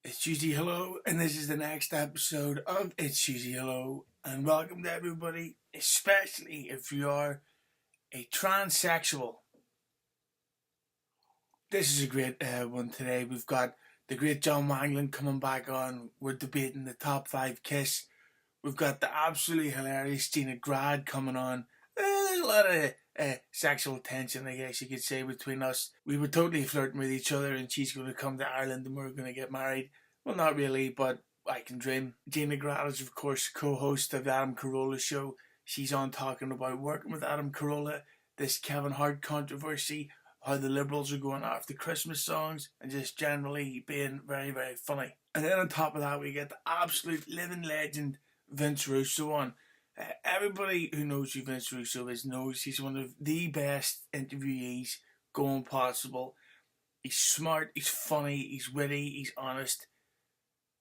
It's Hughezy Hello, and this is the next episode of It's Hughezy Hello, and welcome to everybody, especially if you are a transsexual. This is a great one today. We've got the great John Wanglund coming back on. We're debating the top 5 Kiss. We've got the absolutely hilarious Gina Grad coming on. There's a lot of sexual tension, I guess you could say, between us. We were totally flirting with each other, and she's going to come to Ireland and we're going to get married. Well, not really, but I can dream. Gina Grad is, of course, co-host of the Adam Carolla show. She's on talking about working with Adam Carolla, this Kevin Hart controversy, how the Liberals are going after Christmas songs, and just generally being very, very funny. And then on top of that, we get the absolute living legend Vince Russo on. Everybody who knows who Vince Russo is knows he's one of the best interviewees going possible. He's smart, he's funny, he's witty, he's honest.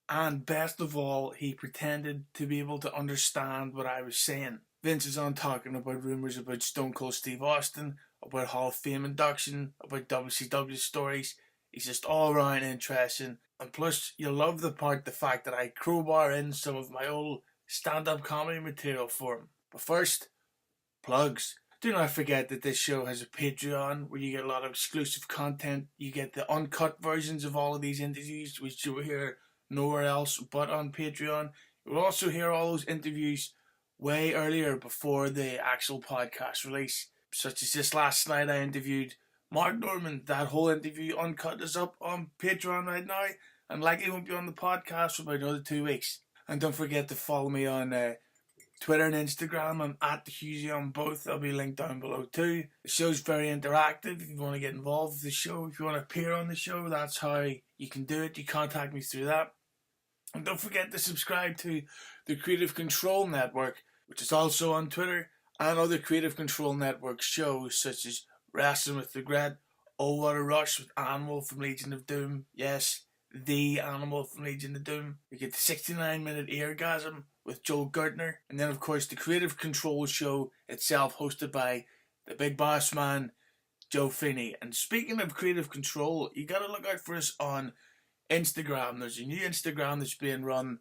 And best of all, he pretended to be able to understand what I was saying. Vince is on talking about rumours about Stone Cold Steve Austin, about Hall of Fame induction, about WCW stories. He's just all around interesting. And plus, you'll love the fact that I crowbar in some of my old stand-up comedy material for him. But first, plugs. Do not forget that this show has a Patreon where you get a lot of exclusive content. You get the uncut versions of all of these interviews, which you will hear nowhere else but on Patreon. You'll also hear all those interviews way earlier before the actual podcast release. Such as this last night I interviewed Mark Norman. That whole interview uncut is up on Patreon right now and likely won't be on the podcast for about another 2 weeks. And don't forget to follow me on Twitter and Instagram. I'm at the Hughezy on both. They'll be linked down below too. The show's very interactive. If you want to get involved with the show, if you want to appear on the show, that's how you can do it. You contact me through that. And don't forget to subscribe to the Creative Control Network, which is also on Twitter, and other Creative Control Network shows such as Wrestling with Regret, Oh What a Rush with Animal from Legion of Doom. Yes, the Animal from Legion of Doom. You get the 69-minute Eargasm with Joel Gertner. And then, of course, the Creative Control show itself, hosted by the big boss man, Joe Feeney. And speaking of Creative Control, you got to look out for us on Instagram. There's a new Instagram that's being run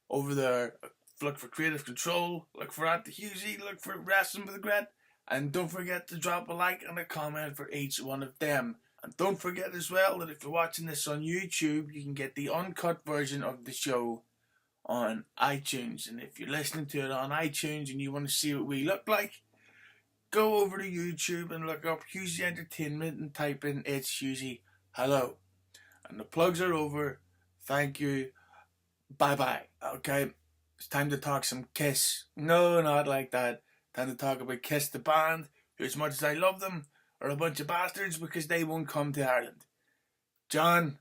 over there. Look for Creative Control, look for at the Hughezy, look for Wrestling with Regret, and don't forget to drop a like and a comment for each one of them. And don't forget as well that if you're watching this on YouTube, you can get the uncut version of the show on iTunes. And if you're listening to it on iTunes and you want to see what we look like, go over to YouTube and look up Hughezy Entertainment and type in It's Hughezy Hello. And the plugs are over. Thank you. Bye-bye. Okay. It's time to talk some Kiss. No, not like that. Time to talk about Kiss the band, who, as much as I love them, are a bunch of bastards because they won't come to Ireland. John,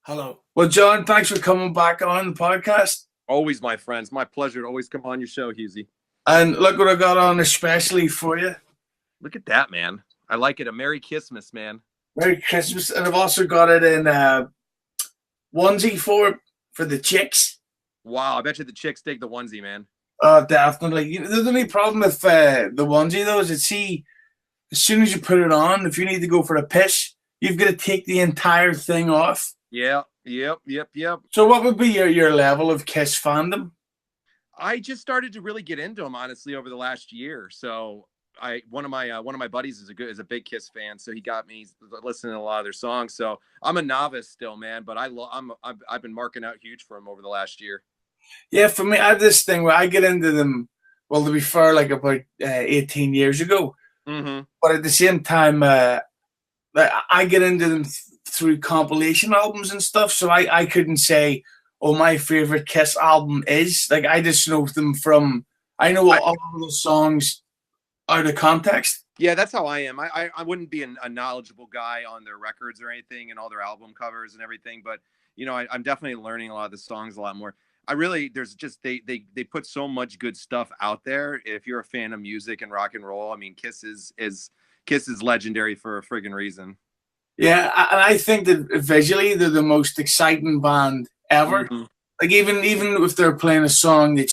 hello. Well, John, thanks for coming back on the podcast. Always, my friends. My pleasure to always come on your show, Hughezy. And look what I got on especially for you. Look at that, man. I like it. A Merry Christmas, man. Merry Christmas. And I've also got it in onesie for the chicks. Wow, I bet you the chicks dig the onesie, man. Definitely. The only problem with the onesie, though, is that, as soon as you put it on, if you need to go for a piss, you've got to take the entire thing off. Yeah, yep. So what would be your level of Kiss fandom? I just started to really get into them, honestly, over the last year. So one of my buddies is a big Kiss fan, so he got me listening to a lot of their songs. So I'm a novice still, man, but I've been marking out huge for them over the last year. Yeah, for me, I have this thing where I get into them. Well, to be fair, like about 18 years ago. Mm-hmm. But at the same time, I get into them through compilation albums and stuff. So I couldn't say, oh, my favorite Kiss album is. Like, I just know them from. I know all of the songs out of context. Yeah, that's how I am. I wouldn't be a knowledgeable guy on their records or anything and all their album covers and everything, but I'm definitely learning a lot of the songs a lot more. There's just they put so much good stuff out there. If you're a fan of music and rock and roll, I mean, Kiss is legendary for a friggin' reason. Yeah, and I think that visually they're the most exciting band ever. Mm-hmm. Like even if they're playing a song that's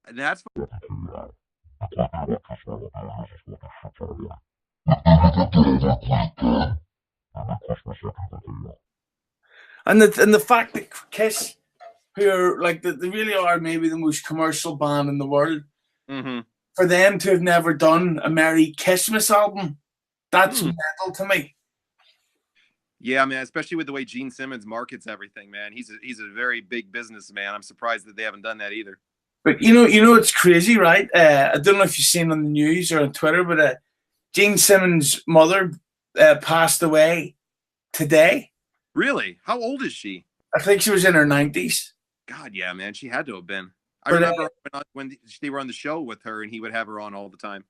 and that's And the fact that Kiss, who are like they really are maybe the most commercial band in the world, for them to have never done a Merry Christmas album, that's mental to me. Yeah, man, especially with the way Gene Simmons markets everything, man. He's a very big businessman. I'm surprised that they haven't done that either. But you know, it's crazy, right? I don't know if you've seen on the news or on Twitter, but Gene Simmons' mother passed away today. Really? How old is she? I think she was in her 90s. God, yeah, man, she had to have been. I remember when they were on the show with her, and he would have her on all the time.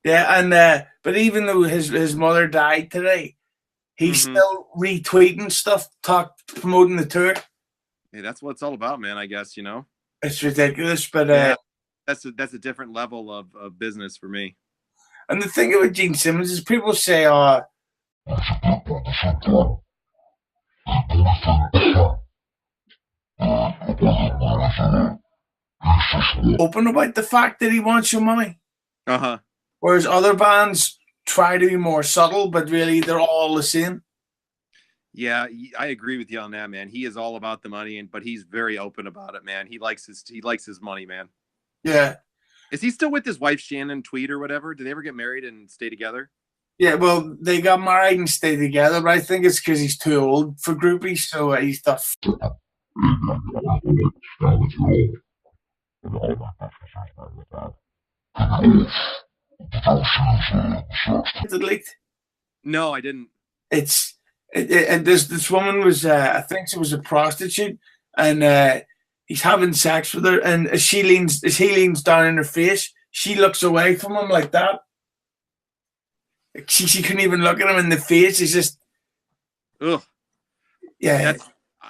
Yeah, and but even though his mother died today, he's still retweeting stuff, promoting the tour. Hey, that's what it's all about, man. I guess, you know. It's ridiculous, but yeah, that's a different level of business for me. And the thing about Gene Simmons is people say, open about the fact that he wants your money. Whereas other bands try to be more subtle, but really they're all the same. Yeah, I agree with you on that, man. He is all about the money, but he's very open about it, man. He likes his money, man. Yeah. Is he still with his wife Shannon Tweed or whatever? Did they ever get married and stay together? Yeah, well, they got married and stayed together, but I think it's because he's too old for groupies, so he's tough. No, I didn't. And this woman was, I think she was a prostitute, and he's having sex with her, and as he leans down in her face, she looks away from him like that. She couldn't even look at him in the face. He's just, ugh. Yeah.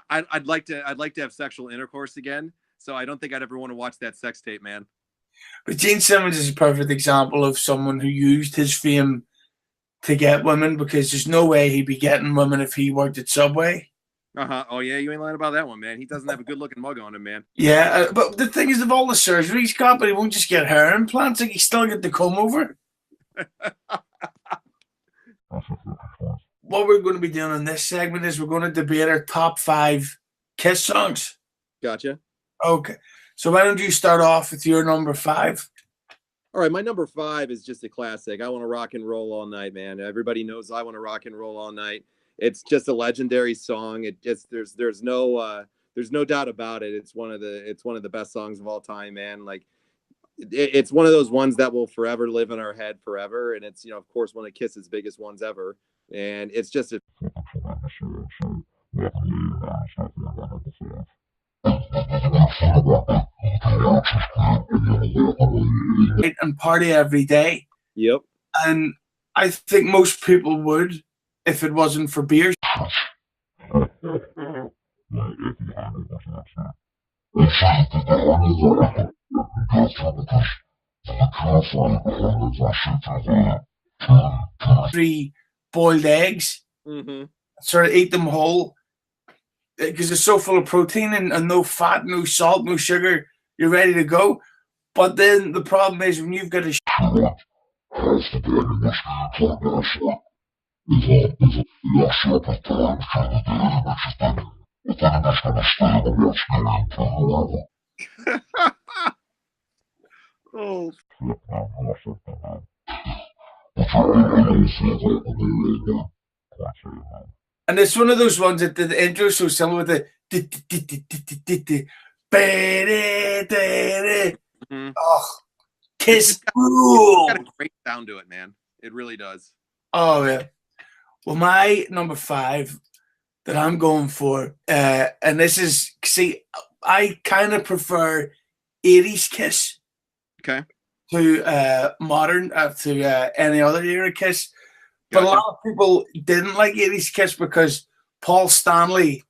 I'd like to have sexual intercourse again. So I don't think I'd ever want to watch that sex tape, man. But Gene Simmons is a perfect example of someone who used his fame to get women, because there's no way he'd be getting women if he worked at Subway. Oh yeah, you ain't lying about that one, man. He doesn't have a good looking mug on him, man. Yeah, but the thing is, of all the surgery he's got, but he won't just get hair implants. Like, he still get the comb over. What we're going to be doing in this segment is we're going to debate our top 5 Kiss songs. Gotcha. Okay, so why don't you start off with your number 5? All right, my number 5 is just a classic. I Want to Rock and Roll All Night, man. Everybody knows I Want to Rock and Roll All Night. It's just a legendary song. It just there's no doubt about it. It's one of the best songs of all time, man. Like, it's one of those ones that will forever live in our head forever. And it's, of course, one of Kiss's biggest ones ever. And it's just a and party every day. Yep. And I think most people would if it wasn't for beer. Three boiled eggs. Sort of eat them whole, because it's so full of protein and no fat, no salt, no sugar. You're ready to go. But then the problem is when you've got a oh. And it's one of those ones that the intro is so similar with the oh, Kiss rule. Got a great sound to it, man. It really does. Oh yeah. Well, my number 5 that I'm going for, and this is, see, I kind of prefer 80s Kiss. Okay. To modern, to any other era Kiss. But a lot of people didn't like 80s Kiss because Paul Stanley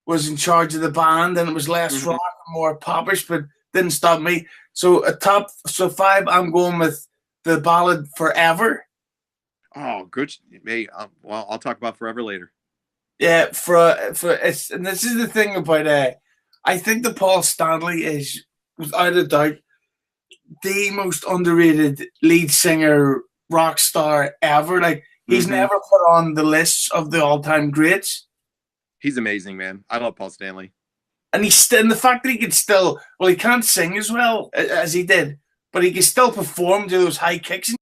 was in charge of the band and it was less rock and more popish, but didn't stop me. So 5, I'm going with the ballad Forever. Oh, good. Hey, well, I'll talk about Forever later. Yeah, and this is the thing about I think that Paul Stanley is, without a doubt, the most underrated lead singer rock star ever. Like, he's never put on the lists of the all-time greats. He's amazing, man. I love Paul Stanley. And and the fact that he could still, well, he can't sing as well as he did, but he can still perform to those high kicks.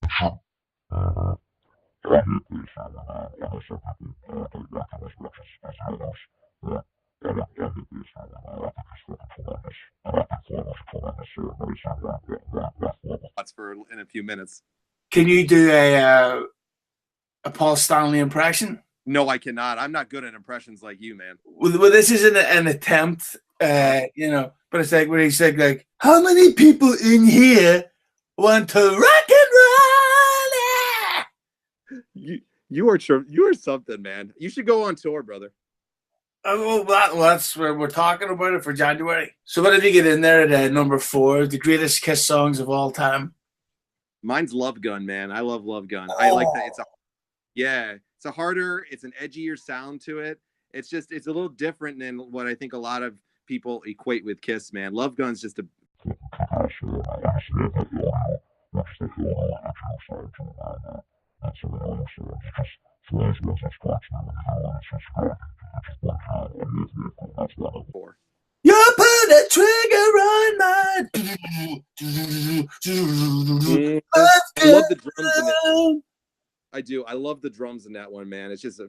That's for in a few minutes. Can you do a Paul Stanley impression? No, I cannot. I'm not good at impressions like you, man. Well, this isn't an attempt, you know, but it's like when he said, like, how many people in here want to rock and roll? You are something, man. You should go on tour, brother. Oh, well, that's where we're talking about it for January. So what did you get in there at number 4, the greatest Kiss songs of all time? Mine's Love Gun, man. I love Love Gun. I like that. It's a harder, it's an edgier sound to it. It's a little different than what I think a lot of people equate with Kiss, man. Love Gun's just a You put a trigger on my. I love the drums in it. I do. I love the drums in that one, man. It's just a.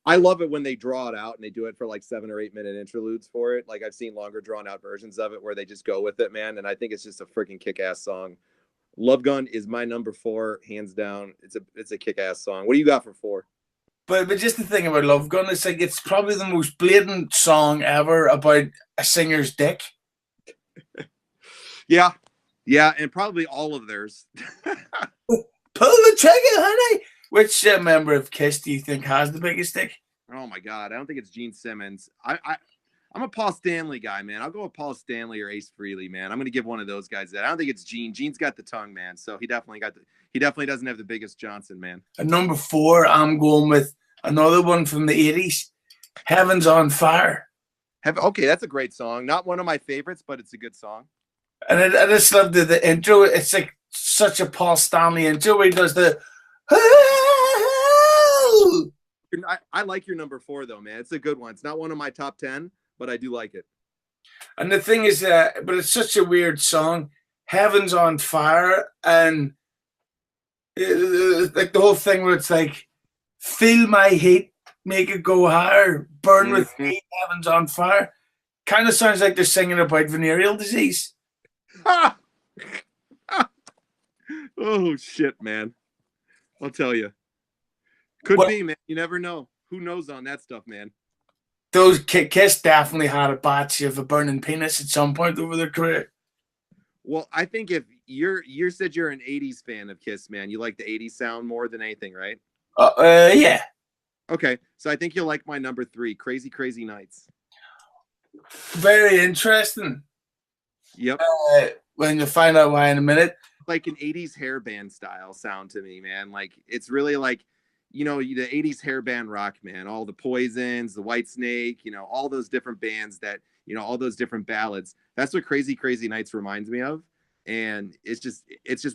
I love it when they draw it out and they do it for like 7 or 8 minute interludes for it. Like I've seen longer drawn out versions of it where they just go with it, man. And I think it's just a freaking kick-ass song. Love Gun is my number 4, hands down. It's a kick-ass song. What do you got for 4? But just the thing about Love Gun, it's like it's probably the most blatant song ever about a singer's dick. Yeah, and probably all of theirs. Pull the trigger, honey. Which member of Kiss do you think has the biggest dick? Oh my God, I don't think it's Gene Simmons. I'm a Paul Stanley guy, man. I'll go with Paul Stanley or Ace Frehley, man. I'm gonna give one of those guys that. I don't think it's Gene. Gene's got the tongue, man. So he definitely doesn't have the biggest Johnson, man. At number 4, I'm going with another one from the 80s, Heaven's on Fire. Okay, that's a great song. Not one of my favorites, but it's a good song. And I just love the intro. It's like such a Paul Stanley intro where he does the. I like your number 4 though, man. It's a good one. It's not one of my top 10, but I do like it. And the thing is, but it's such a weird song. Heaven's on fire, and like the whole thing where it's like, feel my heat, make it go higher, burn with me, heaven's on fire. Kind of sounds like they're singing about venereal disease. Oh shit, man! I'll tell you. Could be, man. You never know. Who knows on that stuff, man? Those Kiss definitely had a batch of a burning penis at some point over their career. Well, I think if you said you're an 80s fan of Kiss, man, you like the 80s sound more than anything, right? Yeah. Okay, so I think you'll like my number 3, Crazy Crazy Nights. Very interesting. Yep. When you find out why in a minute. Like an 80s hair band style sound to me, man. Like it's really like, you know, the 80s hair band rock, man. All the Poisons, the Whitesnake, you know, all those different bands that, you know, all those different ballads. That's what Crazy Crazy Nights reminds me of. And it's just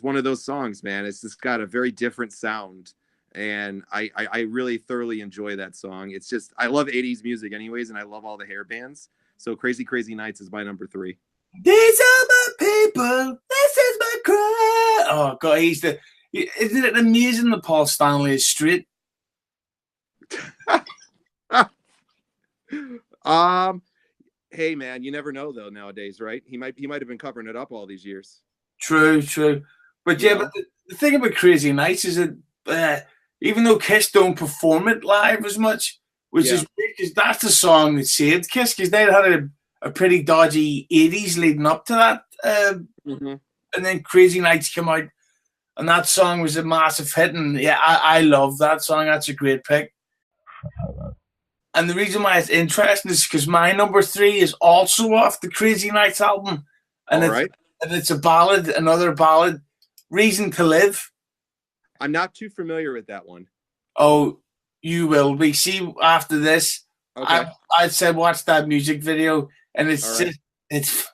one of those songs, man. It's just got a very different sound. And I really thoroughly enjoy that song. It's just, I love 80s music anyways, and I love all the hair bands. So Crazy Crazy Nights is my number 3. These are my people. This is my cry. Oh God, isn't it amazing that Paul Stanley is straight? Hey man, you never know though nowadays, right? He might have been covering it up all these years. True. But yeah, but the thing about Crazy Nights is that even though Kiss don't perform it live as much, which is weird because that's the song that saved Kiss, because they had a pretty dodgy 80s leading up to that. And then Crazy Nights came out, and that song was a massive hit. And yeah, I love that song. That's a great pick. And the reason why it's interesting is because my number 3 is also off the Crazy Nights album. And it's a ballad, another ballad, Reason to Live. I'm not too familiar with that one. Oh, you will be. See, after this, Okay. I said watch that music video, and All it's right. just it's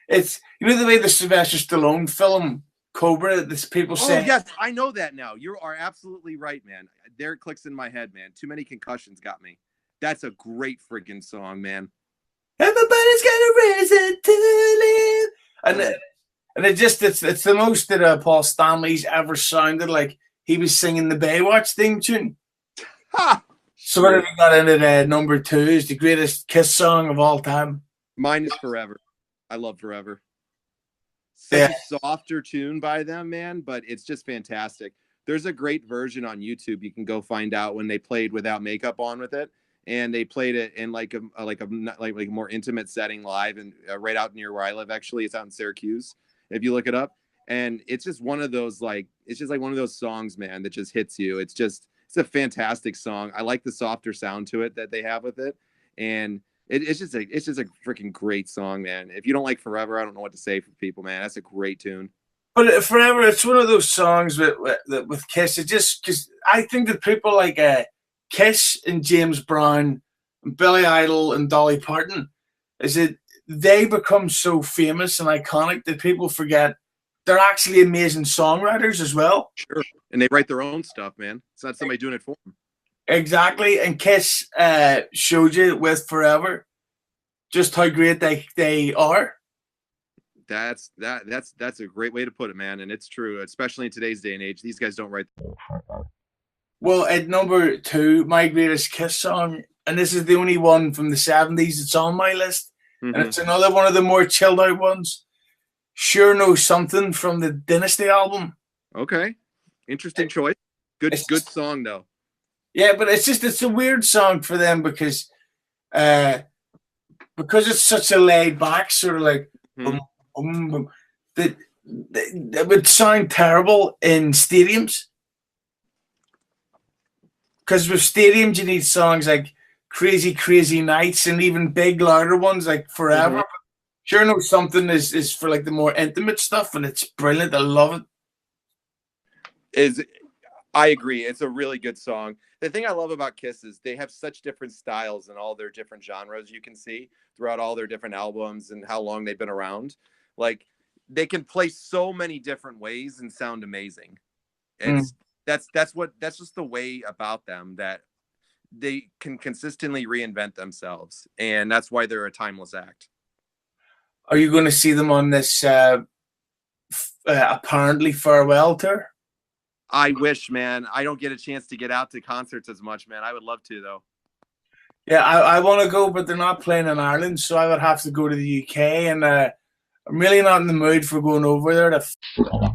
it's you know the way the Sylvester Stallone film Cobra. This people Oh say, yes, I know that now. You are absolutely right, man. There it clicks in my head, man. Too many concussions got me. That's a great freaking song, man. everybody's got a reason to live, Mm. and it's the most that Paul Stanley's ever sounded like he was singing the Baywatch theme tune. Ha! So what Sure. have we got into number 2 is the greatest Kiss song of all time. Mine is Forever. I love Forever. Such Yeah. a softer tune by them, man, but it's just fantastic. There's a great version on YouTube you can go find out when they played without makeup on with it, and they played it in like a more intimate setting live, and right out near where I live. Actually, it's out in Syracuse. If you look it up, and it's just one of those it's just like one of those songs, man, that just hits you. It's a fantastic song. I like the softer sound to it that they have with it, and it's just a freaking great song, man. If you don't like Forever, I don't know what to say for people, man. That's a great tune. But Forever, it's one of those songs with Kiss. It just because I think that people like Kiss and James Brown, and Billy Idol and Dolly Parton, is that they become so famous and iconic that people forget they're actually amazing songwriters as well. Sure. And they write their own stuff, man. It's not somebody doing it for them. Exactly, and Kiss showed you with Forever just how great they are. That's a great way to put it, man. And it's true, especially in today's day and age. These guys don't write. Well, at number 2, my greatest Kiss song, and this is the only one from the 70s that's on my list, and it's another one of the more chilled out ones. Sure Know Something from the Dynasty album. Okay. Interesting choice. Good song though. Yeah, but it's a weird song for them because it's such a laid back sort of like that would sound terrible in stadiums. Because with stadiums you need songs like Crazy Crazy Nights and even big louder ones like Forever. Sure Know Something is for like the more intimate stuff, and it's brilliant. I love it. I agree. It's a really good song. The thing I love about Kiss is they have such different styles in all their different genres you can see throughout all their different albums and how long they've been around. Like they can play so many different ways and sound amazing. That's just the way about them that they can consistently reinvent themselves, and that's why they're a timeless act. Are you going to see them on this apparently farewell tour? I wish, man. I don't get a chance to get out to concerts as much, man. I would love to, though. Yeah, I want to go, but they're not playing in Ireland, so I would have to go to the UK, and I'm really not in the mood for going over there to. I'm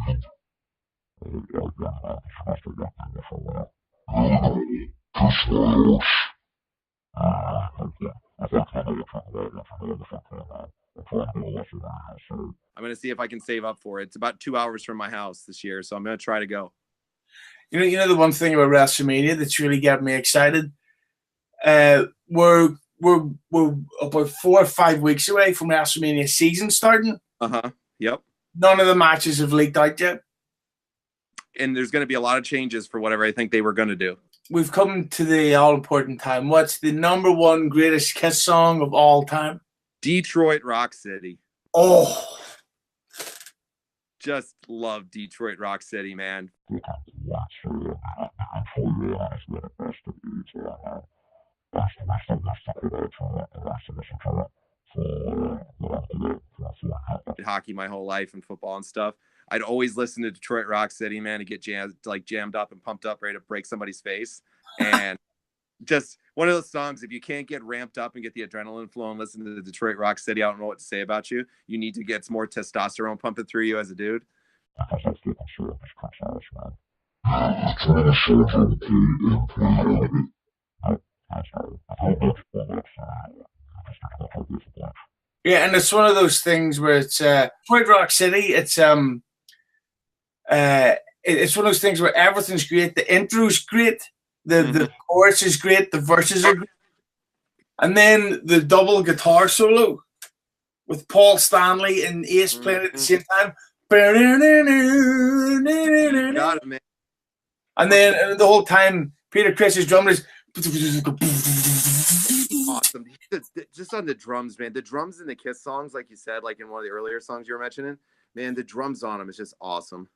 going to see if I can save up for it. It's about 2 hours from my house this year, so I'm going to try to go. You know the one thing about WrestleMania that's really got me excited. We're about 4 or 5 weeks away from WrestleMania season starting. Yep. None of the matches have leaked out yet, and there's going to be a lot of changes for whatever I think they were going to do. We've come to the all important time. What's the number 1 greatest Kiss song of all time? Detroit Rock City. Oh. Just love Detroit Rock City, man. Hockey my whole life and football and stuff. I'd always listen to Detroit Rock City, man, to get jammed up and pumped up, ready to break somebody's face. And just one of those songs, if you can't get ramped up and get the adrenaline flowing, listen to the Detroit Rock City. I don't know what to say about you. You need to get some more testosterone pumping through you as a dude. Yeah, and it's one of those things where it's Detroit Rock City. It's one of those things where everything's great. The intro's great. The chorus is great. The verses are great. And then the double guitar solo with Paul Stanley and Ace playing at the same time. Got it, man. And then the whole time, Peter Chris's drum is. just on the drums, man. The drums in the Kiss songs, like you said, like in one of the earlier songs you were mentioning, man, the drums on them is just awesome.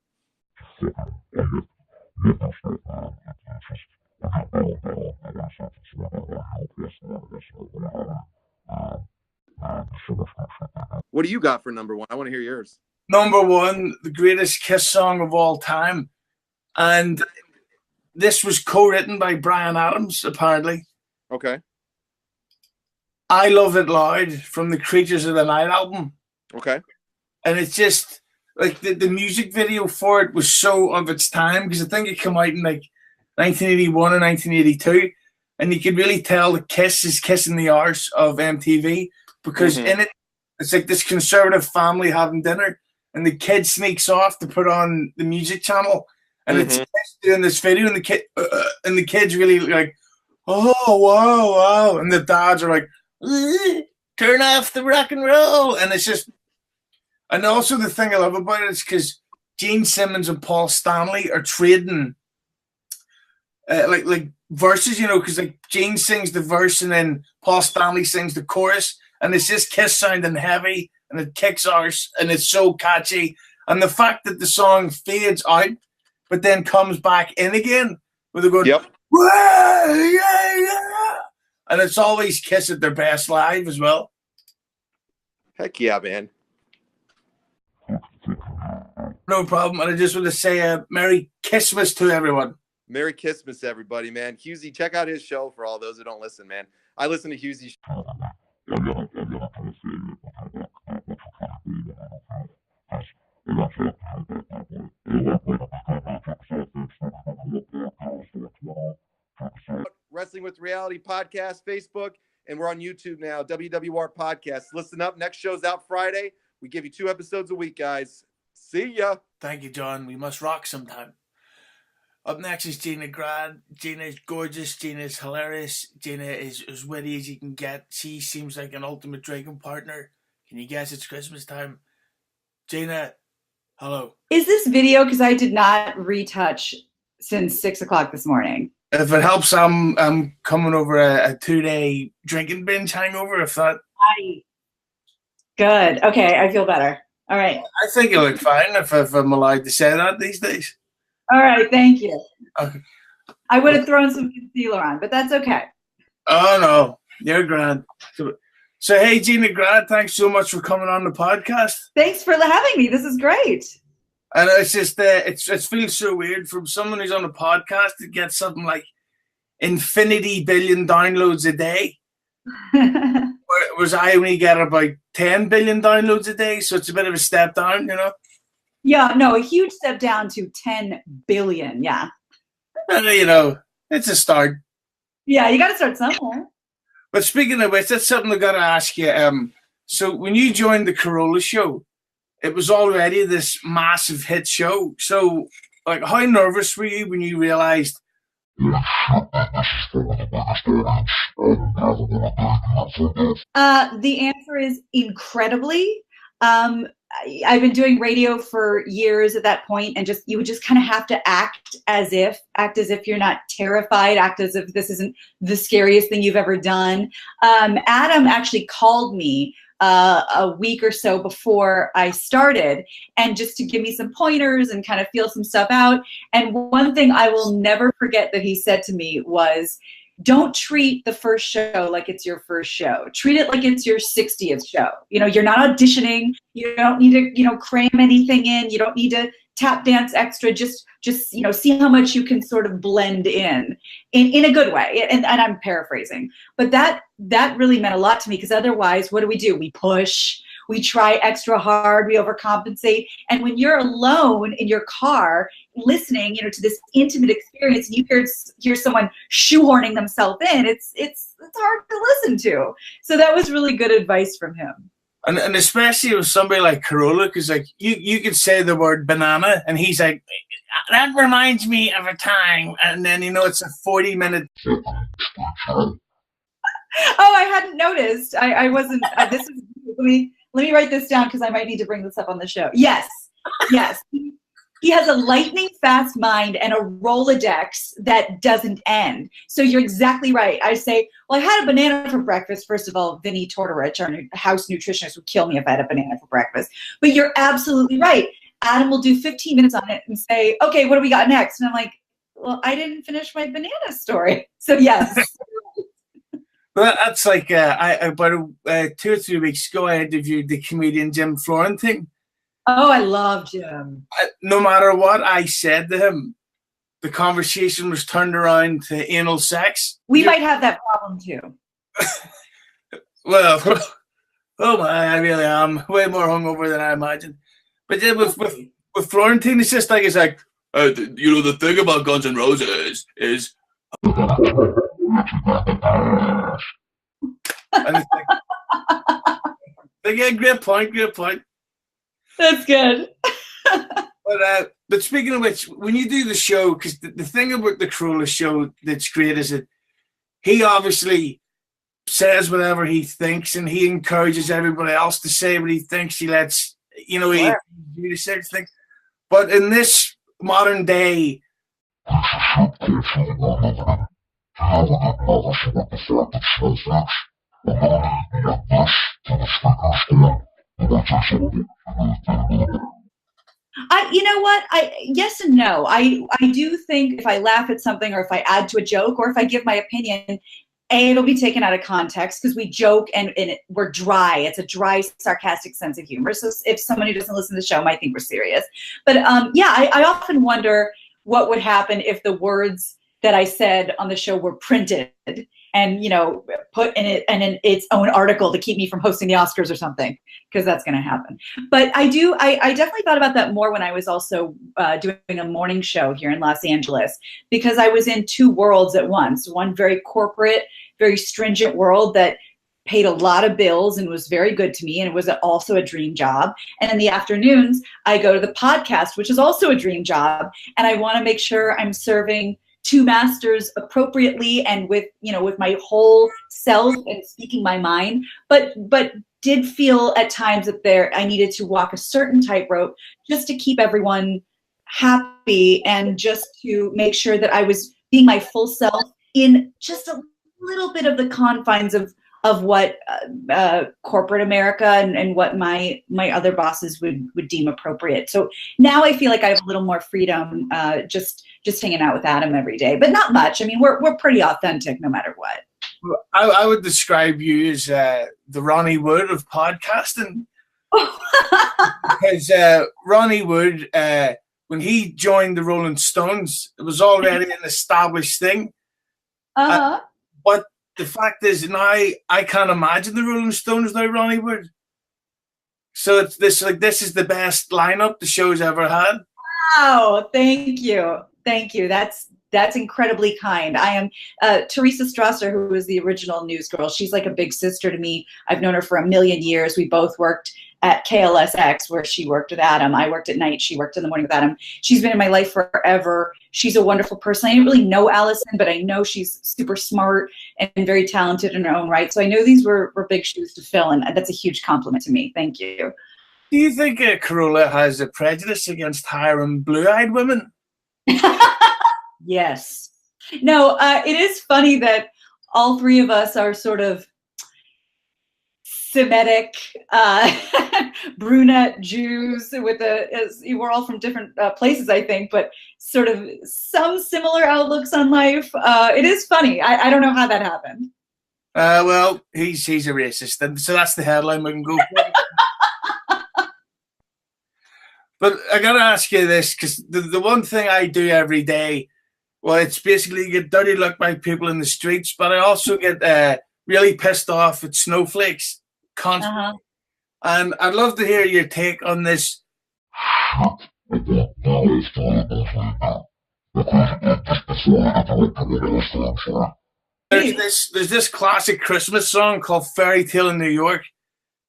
What do you got for number one? I want to hear yours. Number one, the greatest Kiss song of all time. And this was co-written by Bryan Adams, apparently. Okay. I Love It Loud from the Creatures of the Night album. Okay. And it's just like the music video for it was so of its time, because I think it came out in like 1981 and 1982. And you could really tell the Kiss is kissing the arse of MTV, because in it, it's like this conservative family having dinner, and the kid sneaks off to put on the music channel, and it's Kiss doing this video, and the kid's really like, oh wow, wow, and the dads are like, turn off the rock and roll, and it's just, and also the thing I love about it is because Gene Simmons and Paul Stanley are trading like verses, you know, because like Gene sings the verse and then Paul Stanley sings the chorus, and it's just Kiss sounding heavy, and it kicks arse, and it's so catchy. And the fact that the song fades out but then comes back in again where they're going, yep, yeah, yeah, and it's always Kiss at their best live as well. Heck yeah, man. No problem. And I just want to say Merry Kissmas to everyone. Merry Christmas, everybody, man. Hughezy, check out his show for all those who don't listen, man. I listen to Hughezy's show. Wrestling with Reality Podcast, Facebook, and we're on YouTube now, WWR Podcast. Listen up. Next show's out Friday. We give you 2 episodes a week, guys. See ya. Thank you, John. We must rock sometime. Up next is Gina Grad. Gina's gorgeous. Gina's hilarious. Gina is as witty as you can get. She seems like an ultimate drinking partner. Can you guess it's Christmas time? Gina, hello. Is this video, because I did not retouch since 6 o'clock this morning? If it helps, I'm coming over a 2-day drinking binge hangover, if that. Good. Okay, I feel better. All right. I think you look fine if I'm allowed to say that these days. All right, thank you. Okay. I would have thrown some concealer on, but that's okay. Oh, no. You're grand. So, hey, Gina Grad, thanks so much for coming on the podcast. Thanks for having me. This is great. And it's just, it feels so weird from someone who's on a podcast to get something like infinity billion downloads a day. Whereas I only get about 10 billion downloads a day, so it's a bit of a step down, you know? Yeah, no, a huge step down to 10 billion, yeah. And, you know, it's a start. Yeah, you got to start somewhere. But speaking of which, that's something I got to ask you. So when you joined the Carolla show, it was already this massive hit show. So, like, how nervous were you when you realized? The answer is incredibly. I've been doing radio for years at that point, and you would just kind of have to act as if you're not terrified, act as if this isn't the scariest thing you've ever done. Adam actually called me a week or so before I started, and just to give me some pointers and kind of feel some stuff out. And one thing I will never forget that he said to me was, don't treat the first show like it's your first show. Treat it like it's your 60th show. You know, you're not auditioning. You don't need to, you know, cram anything in. You don't need to tap dance extra. Just, you know, see how much you can sort of blend in a good way. And I'm paraphrasing, but that really meant a lot to me, because otherwise, what do? We push, we try extra hard, we overcompensate. And when you're alone in your car listening, you know, to this intimate experience, and you hear someone shoehorning themselves in, it's hard to listen to. So that was really good advice from him. And especially with somebody like Carolla, because like you could say the word banana, and he's like, that reminds me of a time, and then, you know, it's a 40-minute. Oh, I hadn't noticed. I wasn't. This is let me write this down, because I might need to bring this up on the show. Yes. He has a lightning fast mind and a Rolodex that doesn't end. So you're exactly right. I say, well, I had a banana for breakfast. First of all, Vinny Tortorich, our house nutritionist, would kill me if I had a banana for breakfast. But you're absolutely right. Adam will do 15 minutes on it and say, okay, what do we got next? And I'm like, well, I didn't finish my banana story. So yes. Well, that's like about 2 or 3 weeks ago, I interviewed the comedian Jim Florentine. Oh, I love Jim. No matter what I said to him, the conversation was turned around to anal sex. We might have that problem too. Well, oh my, I really am way more hungover than I imagined. But then with Florentine, it's just like, you know, the thing about Guns N' Roses is and it's like, yeah, great point. That's good. But speaking of which, when you do the show, because the thing about the Carolla show that's great is that he obviously says whatever he thinks, and he encourages everybody else to say what he thinks. He lets, you know, he do the same thing. But in this modern day, you know what? Yes and no. I do think if I laugh at something, or if I add to a joke, or if I give my opinion, it'll be taken out of context because we joke and we're dry. It's a dry, sarcastic sense of humor. So if somebody who doesn't listen to the show might think we're serious. But yeah, I often wonder what would happen if the words that I said on the show were printed and, you know, put in it and in its own article to keep me from hosting the Oscars or something, because that's going to happen. But I definitely thought about that more when I was also doing a morning show here in Los Angeles, because I was in two worlds at once. One very corporate, very stringent world that paid a lot of bills and was very good to me, and it was also a dream job. And in the afternoons, I go to the podcast, which is also a dream job, and I want to make sure I'm serving two masters appropriately and with, you know, with my whole self and speaking my mind, but did feel at times that I needed to walk a certain tightrope just to keep everyone happy and just to make sure that I was being my full self in just a little bit of the confines of what corporate America and what my other bosses would deem appropriate. So now I feel like I have a little more freedom, just hanging out with Adam every day, but not much. I mean, we're pretty authentic no matter what. I would describe you as the Ronnie Wood of podcasting. Because Ronnie Wood, when he joined the Rolling Stones, it was already an established thing. But the fact is, now I can't imagine the Rolling Stones without Ronnie Wood. So it's this is the best lineup the show's ever had. Wow, thank you. That's incredibly kind. I am Teresa Strasser, who was the original news girl. She's like a big sister to me. I've known her for a million years. We both worked at KLSX, where she worked with Adam. I worked at night. She worked in the morning with Adam. She's been in my life forever. She's a wonderful person. I didn't really know Allison, but I know she's super smart and very talented in her own right. So I know these were big shoes to fill, and that's a huge compliment to me. Thank you. Do you think Carolla has a prejudice against hiring blue-eyed women? Yes. No, it is funny that all three of us are sort of Semitic, brunette Jews we're all from different places, I think, but sort of some similar outlooks on life. It is funny. I don't know how that happened. Well, he's a racist, and so that's the headline we can go for. But I gotta ask you this, because the one thing I do every day, well, it's basically get dirty looked by people in the streets, but I also get really pissed off at snowflakes constantly. And I'd love to hear your take on this. There's this classic Christmas song called Fairy Tale in New York.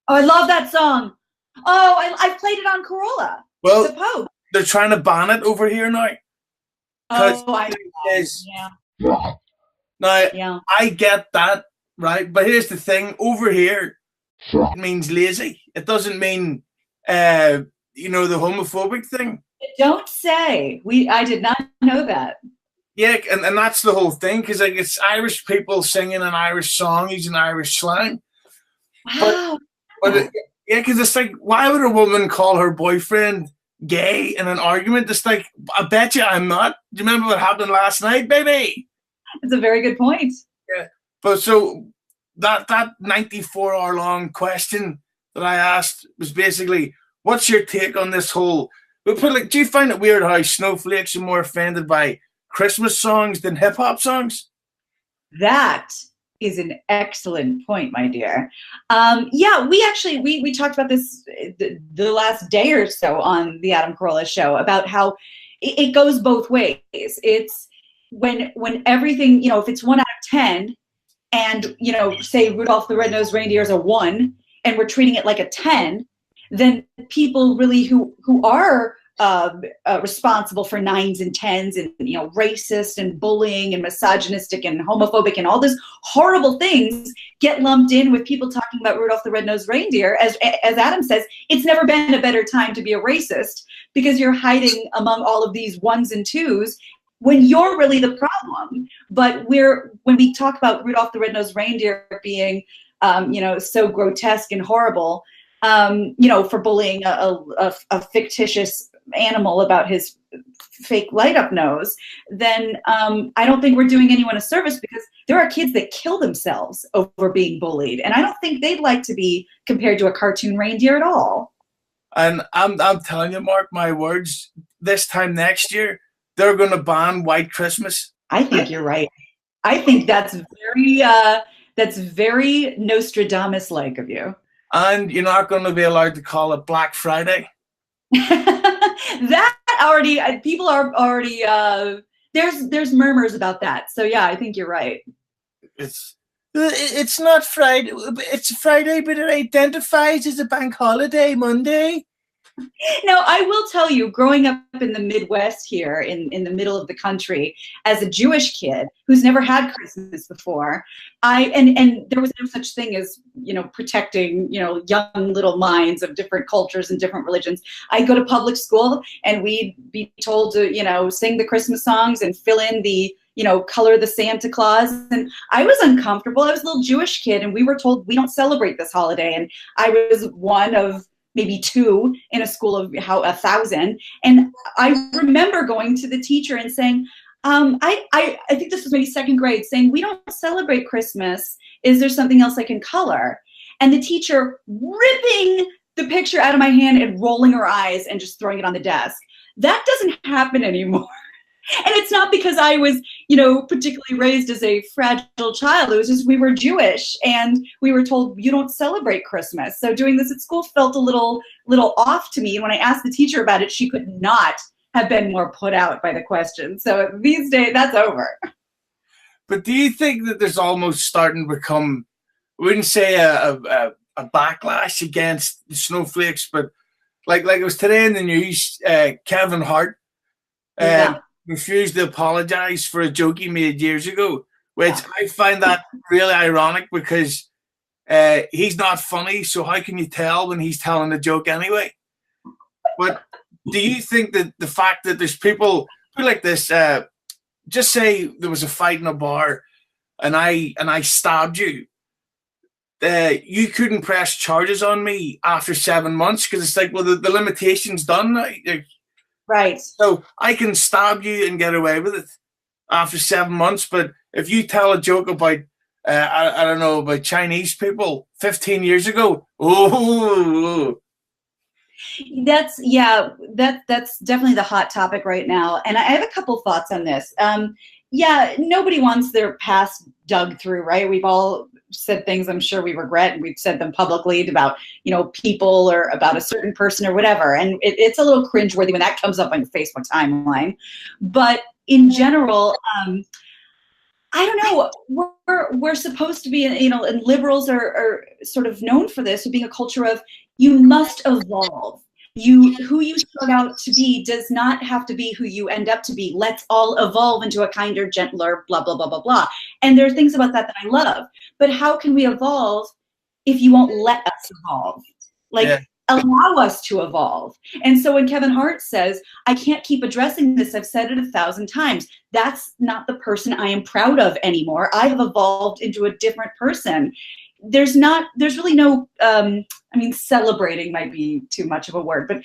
Oh, I love that song. Oh, I played it on Carolla. Well, they're trying to ban it over here now. Oh, I know. Now, I get that, right? But here's the thing. Over here, it means lazy. It doesn't mean, the homophobic thing. Don't say. I did not know that. Yeah, and that's the whole thing, because like it's Irish people singing an Irish song using Irish slang. Wow. But yeah, because it's like, why would a woman call her boyfriend gay in an argument? It's like, I bet you I'm not. Do you remember what happened last night, baby? That's a very good point. Yeah. But so that 94-hour long question that I asked was basically, what's your take on this whole? But like, do you find it weird how snowflakes are more offended by Christmas songs than hip hop songs? That is an excellent point, my dear. Yeah, we actually we talked about this the last day or so on the Adam Carolla show about how it goes both ways. It's when everything, you know, if it's 1 out of 10, and you know, say Rudolph the Red-Nosed Reindeer is a 1, and we're treating it like a 10, then people really who are responsible for 9s and 10s and, you know, racist and bullying and misogynistic and homophobic and all these horrible things get lumped in with people talking about Rudolph the Red-Nosed Reindeer. As Adam says, it's never been a better time to be a racist, because you're hiding among all of these 1s and 2s when you're really the problem. But when we talk about Rudolph the Red-Nosed Reindeer being you know, so grotesque and horrible, you know, for bullying a fictitious animal about his fake light up nose, then I don't think we're doing anyone a service, because there are kids that kill themselves over being bullied, and I don't think they'd like to be compared to a cartoon reindeer at all. And I'm telling you, mark my words, this time next year they're going to ban White Christmas. I think you're right. I think that's very Nostradamus-like of you. And you're not going to be allowed to call it Black Friday. That already, people are already, there's murmurs about that. So yeah, I think you're right. It's not Friday. It's Friday, but it identifies as a bank holiday, Monday. Now, I will tell you, growing up in the Midwest here, in the middle of the country, as a Jewish kid who's never had Christmas before, and there was no such thing as, you know, protecting, you know, young little minds of different cultures and different religions. I'd go to public school and we'd be told to, you know, sing the Christmas songs and fill in the, you know, color the Santa Claus. And I was uncomfortable. I was a little Jewish kid, and we were told we don't celebrate this holiday. And I was one of maybe 2 in a school of 1,000. And I remember going to the teacher and saying, I think this was maybe 2nd grade, saying, we don't celebrate Christmas. Is there something else I can color? And the teacher ripping the picture out of my hand and rolling her eyes and just throwing it on the desk. That doesn't happen anymore. And it's not because I was, you know, particularly raised as a fragile child. It was just we were Jewish and we were told you don't celebrate Christmas. So doing this at school felt a little off to me. And when I asked the teacher about it, she could not have been more put out by the question. So these days, that's over. But do you think that there's almost starting to become, I wouldn't say a backlash against the snowflakes, but like it was today in the news, Kevin Hart refused to apologize for a joke he made years ago, which I find that really ironic, because he's not funny, so how can you tell when he's telling a joke anyway? But do you think that the fact that there's people who like this, just say there was a fight in a bar and I stabbed you, you couldn't press charges on me after 7 months, because it's like, well, the limitation's done now. Right. So I can stab you and get away with it after 7 months. But if you tell a joke about, I don't know, about Chinese people 15 years ago, that's definitely the hot topic right now. And I have a couple thoughts on this. Yeah, nobody wants their past dug through, right? We've all said things I'm sure we regret, and we've said them publicly about, you know, people or about a certain person or whatever. And it's a little cringeworthy when that comes up on your Facebook timeline. But in general, I don't know, we're supposed to be, you know, and liberals are sort of known for this, for being a culture of you must evolve. Who you start out to be does not have to be who you end up to be. Let's all evolve into a kinder, gentler, blah, blah, blah, blah, blah. And there are things about that I love. But how can we evolve if you won't let us evolve? Like, allow us to evolve. And so when Kevin Hart says, I can't keep addressing this, I've said it 1,000 times, that's not the person I am proud of anymore. I have evolved into a different person. There's really no, I mean, celebrating might be too much of a word, but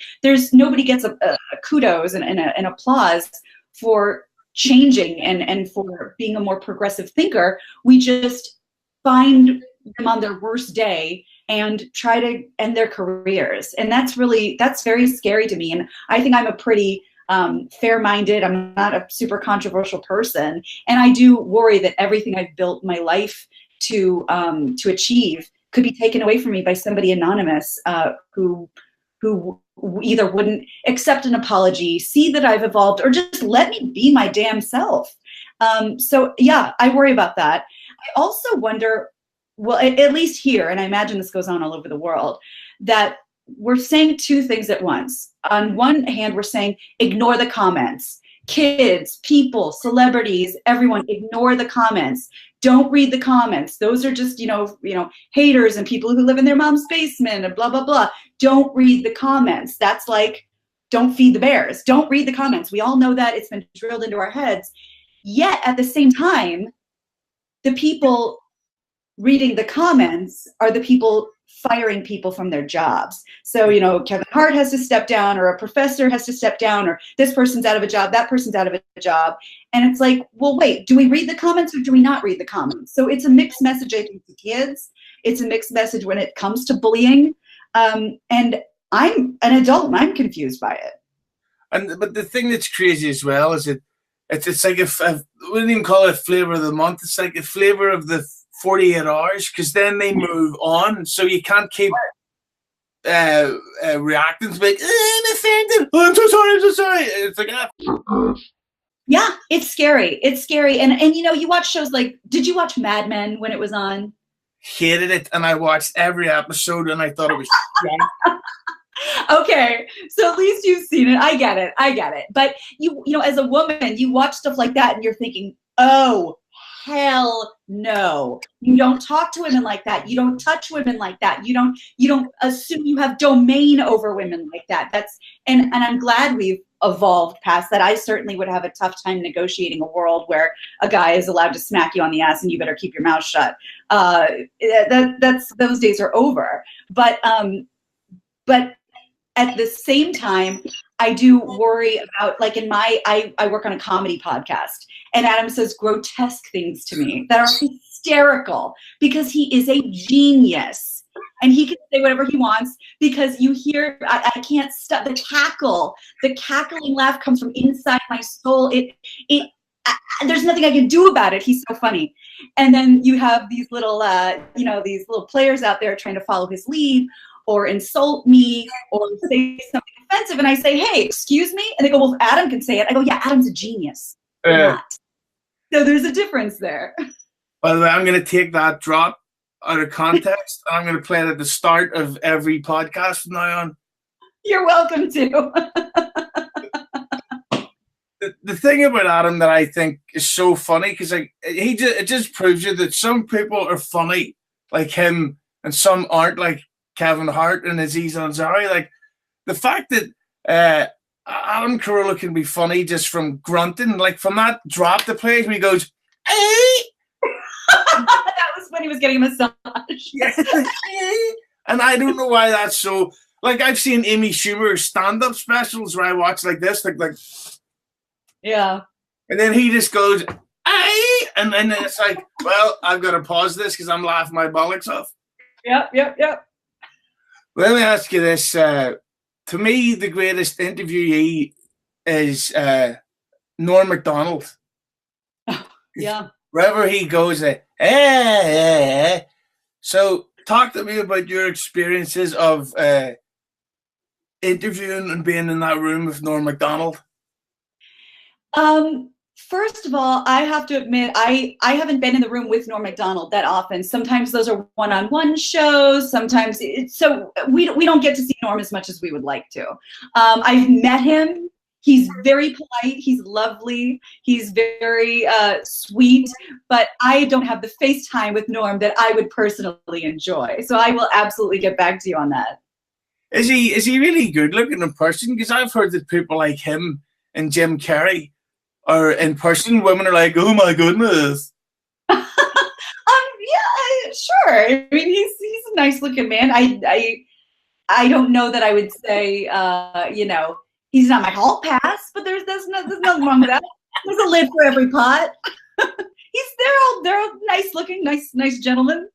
nobody gets a kudos and an applause for changing and for being a more progressive thinker. We just find them on their worst day and try to end their careers. And that's very scary to me. And I think I'm a pretty fair-minded, I'm not a super controversial person. And I do worry that everything I've built my life to achieve could be taken away from me by somebody anonymous who either wouldn't accept an apology, see that I've evolved, or just let me be my damn self. So yeah, I worry about that. I also wonder, well, at least here, and I imagine this goes on all over the world, that we're saying two things at once. On one hand, we're saying, ignore the comments. Kids, people, celebrities, everyone, ignore the comments. Don't read the comments. Those are just, haters and people who live in their mom's basement and blah, blah, blah. Don't read the comments. That's like, don't feed the bears. Don't read the comments. We all know that. It's been drilled into our heads. Yet at the same time, the people reading the comments are the people firing people from their jobs. So, Kevin Hart has to step down, or a professor has to step down, or this person's out of a job, that person's out of a job. And it's like, well, wait, do we read the comments or do we not read the comments? So it's a mixed message, I think, to kids. It's a mixed message when it comes to bullying. And I'm an adult and I'm confused by it. But the thing that's crazy as well is it's like we wouldn't even call it flavor of the month. It's like a flavor of the 48 hours, because then they move on. So you can't keep reacting to like, I'm offended. Oh, I'm so sorry. I'm so sorry. It's like, yeah, it's scary. It's scary. And you watch shows like, did you watch Mad Men when it was on? Hated it. And I watched every episode and I thought it was Okay, so at least you've seen it. I get it. But as a woman, you watch stuff like that and you're thinking, oh, hell no. You don't talk to women like that. You don't touch women like that. You don't assume you have domain over women like that. And I'm glad we've evolved past that. I certainly would have a tough time negotiating a world where a guy is allowed to smack you on the ass and you better keep your mouth shut. Those days are over. But at the same time, I do worry about, like, I work on a comedy podcast, and Adam says grotesque things to me that are hysterical because he is a genius and he can say whatever he wants, because you hear, I can't stop the cackling laugh comes from inside my soul. There's nothing I can do about it. He's so funny. And then you have these little, these little players out there trying to follow his lead, or insult me, or say something offensive, and I say, hey, excuse me? And they go, well, if Adam can say it. I go, yeah, Adam's a genius. Not. So there's a difference there. By the way, I'm going to take that drop out of context, and I'm going to play it at the start of every podcast from now on. You're welcome to. The thing about Adam that I think is so funny, because it just proves you that some people are funny like him, and some aren't, like Kevin Hart and Aziz Ansari. Like the fact that Adam Carolla can be funny just from grunting, like from that drop the place where he goes, hey! That was when he was getting a massage. And I don't know why that's so. Like, I've seen Amy Schumer stand-up specials where I watch like this, like yeah. And then he just goes, hey! And then it's like, well, I've got to pause this because I'm laughing my bollocks off. Yep. Let me ask you this. To me, the greatest interviewee is Norm Macdonald. Yeah. Wherever he goes, So talk to me about your experiences of interviewing and being in that room with Norm Macdonald. First of all, I have to admit, I haven't been in the room with Norm Macdonald that often. Sometimes those are one-on-one shows. Sometimes so we don't get to see Norm as much as we would like to. I've met him. He's very polite. He's lovely. He's very sweet. But I don't have the face time with Norm that I would personally enjoy. So I will absolutely get back to you on that. Is he really good looking in person? Because I've heard that people like him and Jim Carrey are in person. Women are like, oh my goodness. Yeah, sure. I mean, he's a nice looking man. I don't know that I would say, you know, he's not my hall pass, but there's nothing wrong with that. There's a lid for every pot. They're all nice looking, nice gentlemen.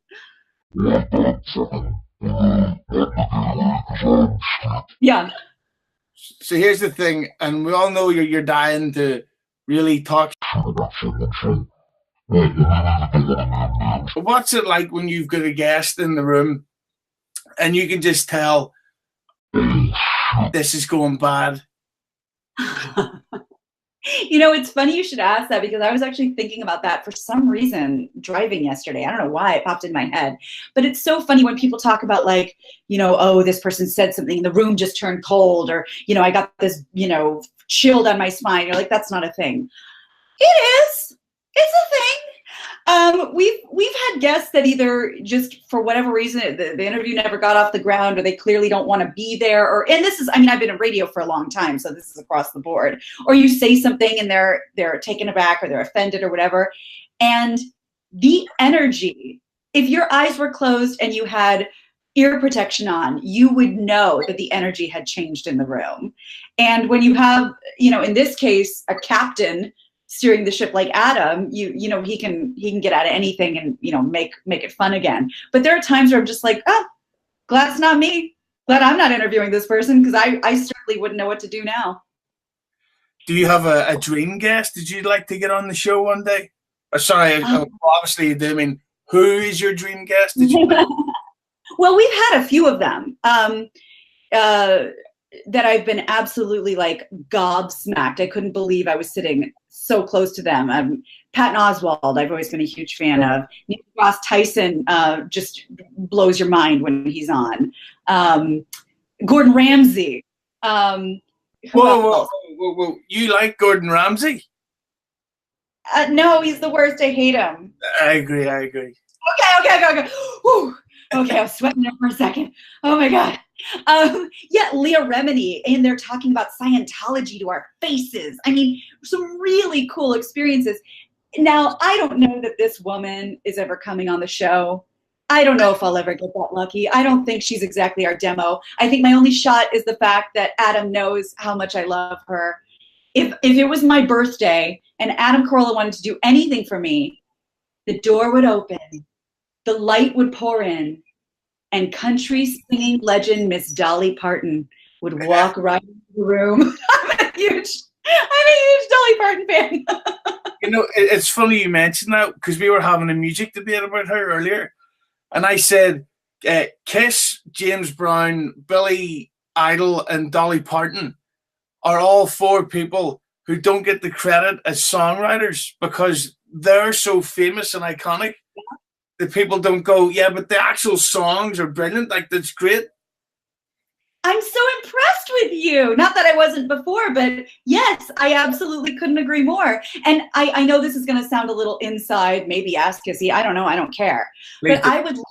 Yeah. So here's the thing, and we all know you're dying to really talk. What's it like when you've got a guest in the room and you can just tell this is going bad? You know, it's funny you should ask that, because I was actually thinking about that for some reason driving yesterday. I don't know why it popped in my head, but it's so funny when people talk about, like, you know, oh, this person said something, the room just turned cold, or, you know, I got this, you know, chill down my spine. You're like, that's not a thing. It is. It's a thing. We've had guests that either just for whatever reason the interview never got off the ground, or they clearly don't want to be there, or, and this is, I mean, I've been in radio for a long time, so this is across the board. Or you say something and they're taken aback, or they're offended, or whatever, and the energy, if your eyes were closed and you had ear protection on, you would know that the energy had changed in the room. And when you have, you know, in this case, a captain steering the ship like Adam, you know, he can get out of anything and, you know, make it fun again. But there are times where I'm just like, oh, glad it's not me. Glad I'm not interviewing this person, because I certainly wouldn't know what to do now. Do you have a dream guest? Did you like to get on the show one day? Sorry, obviously you do. I mean, who is your dream guest? Did you Well, we've had a few of them that I've been absolutely like gobsmacked. I couldn't believe I was sitting so close to them. Patton Oswalt, I've always been a huge fan of. Neil deGrasse Tyson just blows your mind when he's on. Gordon Ramsay. Whoa. You like Gordon Ramsay? No, he's the worst. I hate him. I agree. Okay. Whew. Okay, I was sweating there for a second. Oh my God. Yeah, Leah Remini, and they're talking about Scientology to our faces. I mean, some really cool experiences. Now, I don't know that this woman is ever coming on the show. I don't know if I'll ever get that lucky. I don't think she's exactly our demo. I think my only shot is the fact that Adam knows how much I love her. If it was my birthday and Adam Carolla wanted to do anything for me, the door would open, the light would pour in, and country singing legend Miss Dolly Parton would walk right into the room. I'm a huge Dolly Parton fan. You know, it's funny you mentioned that, because we were having a music debate about her earlier, and I said Kiss, James Brown, Billy Idol, and Dolly Parton are all four people who don't get the credit as songwriters, because they're so famous and iconic. The people don't go, yeah, but the actual songs are brilliant. Like, that's great. I'm so impressed with you. Not that I wasn't before, but yes, I absolutely couldn't agree more. And I know this is going to sound a little inside, maybe ask Hughezy. I don't know. I don't care. But I would love,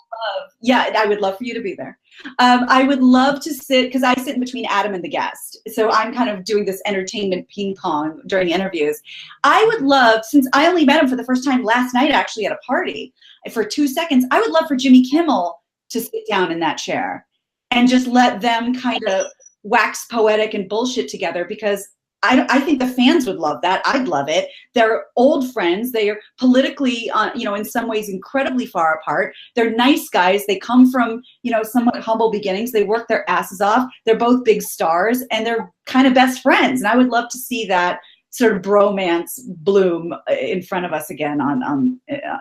yeah, I would love for you to be there. I would love to sit, because I sit in between Adam and the guest. So I'm kind of doing this entertainment ping pong during interviews. I would love, since I only met him for the first time last night, actually at a party for 2 seconds, I would love for Jimmy Kimmel to sit down in that chair and just let them kind of wax poetic and bullshit together, because I think the fans would love that. I'd love it. They're old friends. They are politically, you know, in some ways incredibly far apart. They're nice guys. They come from, you know, somewhat humble beginnings. They work their asses off. They're both big stars, and they're kind of best friends. And I would love to see that sort of bromance bloom in front of us again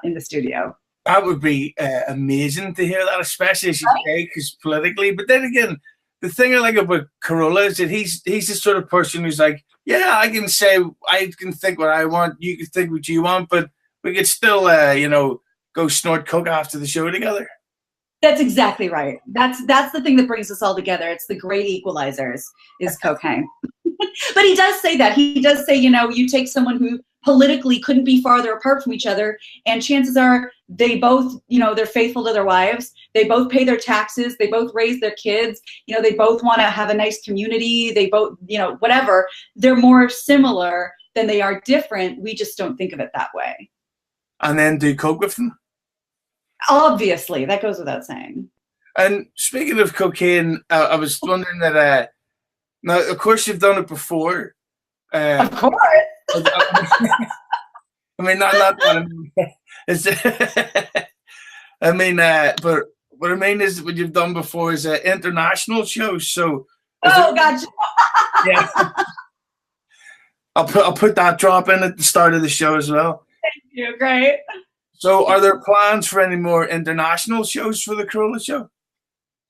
in the studio. That would be amazing to hear that, especially as you say, because politically. But then again, the thing I like about Carolla is that he's the sort of person who's like, yeah, I can think what I want, you can think what you want, but we could still, you know, go snort coke after the show together. That's exactly right. That's the thing that brings us all together. It's the great equalizers, is cocaine. But he does say that. He does say, you know, you take someone who politically couldn't be farther apart from each other, and chances are they both, you know, they're faithful to their wives. They both pay their taxes. They both raise their kids. You know, they both want to have a nice community. They both, you know, whatever. They're more similar than they are different. We just don't think of it that way. And then do coke with them? Obviously, that goes without saying. And speaking of cocaine, I was wondering that, now, of course, you've done it before. Of course. I mean, not that. It's, I mean, but what I mean is what you've done before is international shows. So, gotcha. Yeah, I'll put that drop in at the start of the show as well. Thank you. Great. So, are there plans for any more international shows for the Carolla Show?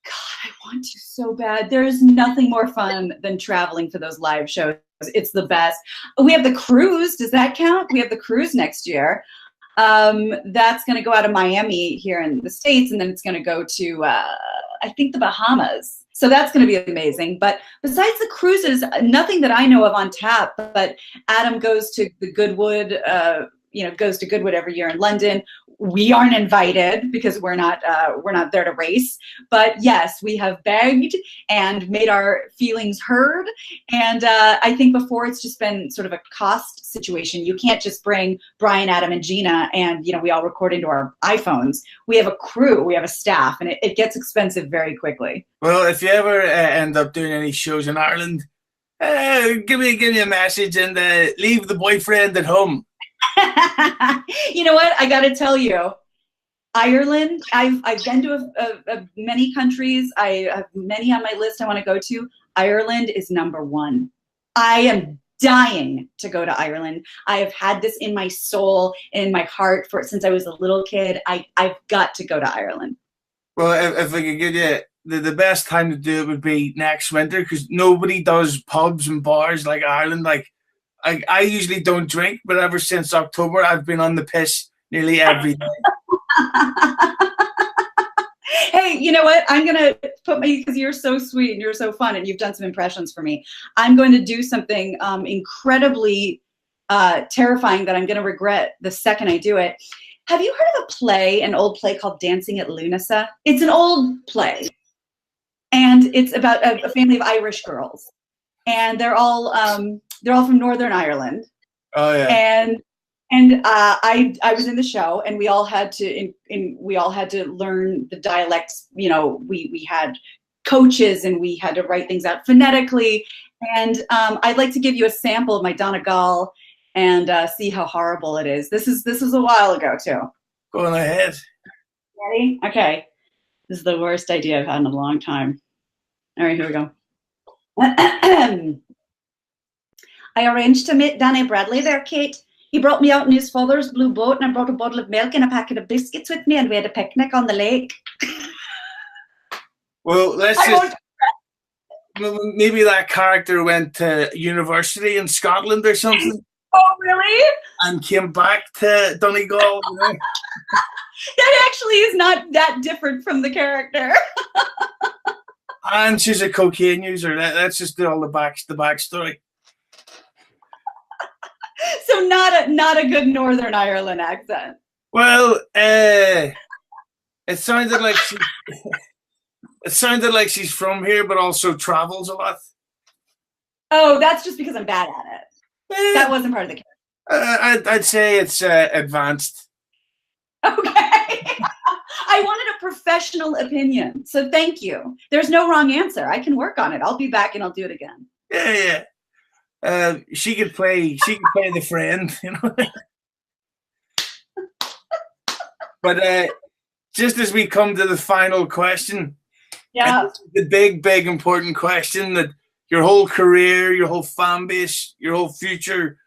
God, I want to so bad. There is nothing more fun than traveling for those live shows. It's the best. We have the cruise. Does that count? We have the cruise next year. That's going to go out of Miami here in the States, and then it's going to go to, I think, the Bahamas. So that's going to be amazing. But besides the cruises, nothing that I know of on tap. But Adam goes to the Goodwood, goes to Goodwood every year in London. We aren't invited because we're not there to race. But yes, we have begged and made our feelings heard. And I think before it's just been sort of a cost situation. You can't just bring Brian, Adam, and Gina and, we all record into our iPhones. We have a crew, we have a staff, and it gets expensive very quickly. Well, if you ever end up doing any shows in Ireland, give me a message and leave the boyfriend at home. You know what? I got to tell you, Ireland, I've been to many countries. I have many on my list I want to go to. Ireland is number one. I am dying to go to Ireland. I have had this in my soul, in my heart since I was a little kid. I've got to go to Ireland. Well, if I could give you the best time to do it would be next winter, because nobody does pubs and bars like Ireland. Like, I usually don't drink, but ever since October, I've been on the piss nearly every day. Hey, you know what? I'm going to because you're so sweet and you're so fun and you've done some impressions for me. I'm going to do something incredibly terrifying that I'm going to regret the second I do it. Have you heard of a play, an old play called Dancing at Lunasa? It's an old play, and it's about a family of Irish girls, and they're all from Northern Ireland. Oh yeah. And I was in the show, and we all had to learn the dialects. We had coaches, and we had to write things out phonetically. And I'd like to give you a sample of my Donegal and see how horrible it is. This was a while ago too. Go on ahead. Ready? Okay. This is the worst idea I've had in a long time. All right, here we go. I arranged to meet Danny Bradley there, Kate. He brought me out in his father's blue boat, and I brought a bottle of milk and a packet of biscuits with me, and we had a picnic on the lake. Well, maybe that character went to university in Scotland or something. Oh, really? And came back to Donegal. That actually is not that different from the character. And she's a cocaine user. That's just all the backstory. So not a good Northern Ireland accent. Well, it sounded like she's from here, but also travels a lot. Oh, that's just because I'm bad at it. That wasn't part of the character. I'd say it's advanced. Okay. I wanted a professional opinion, so thank you. There's no wrong answer. I can work on it. I'll be back and I'll do it again. Yeah. She could play the friend, But just as we come to the final question, the big important question that your whole career, your whole fan base, your whole future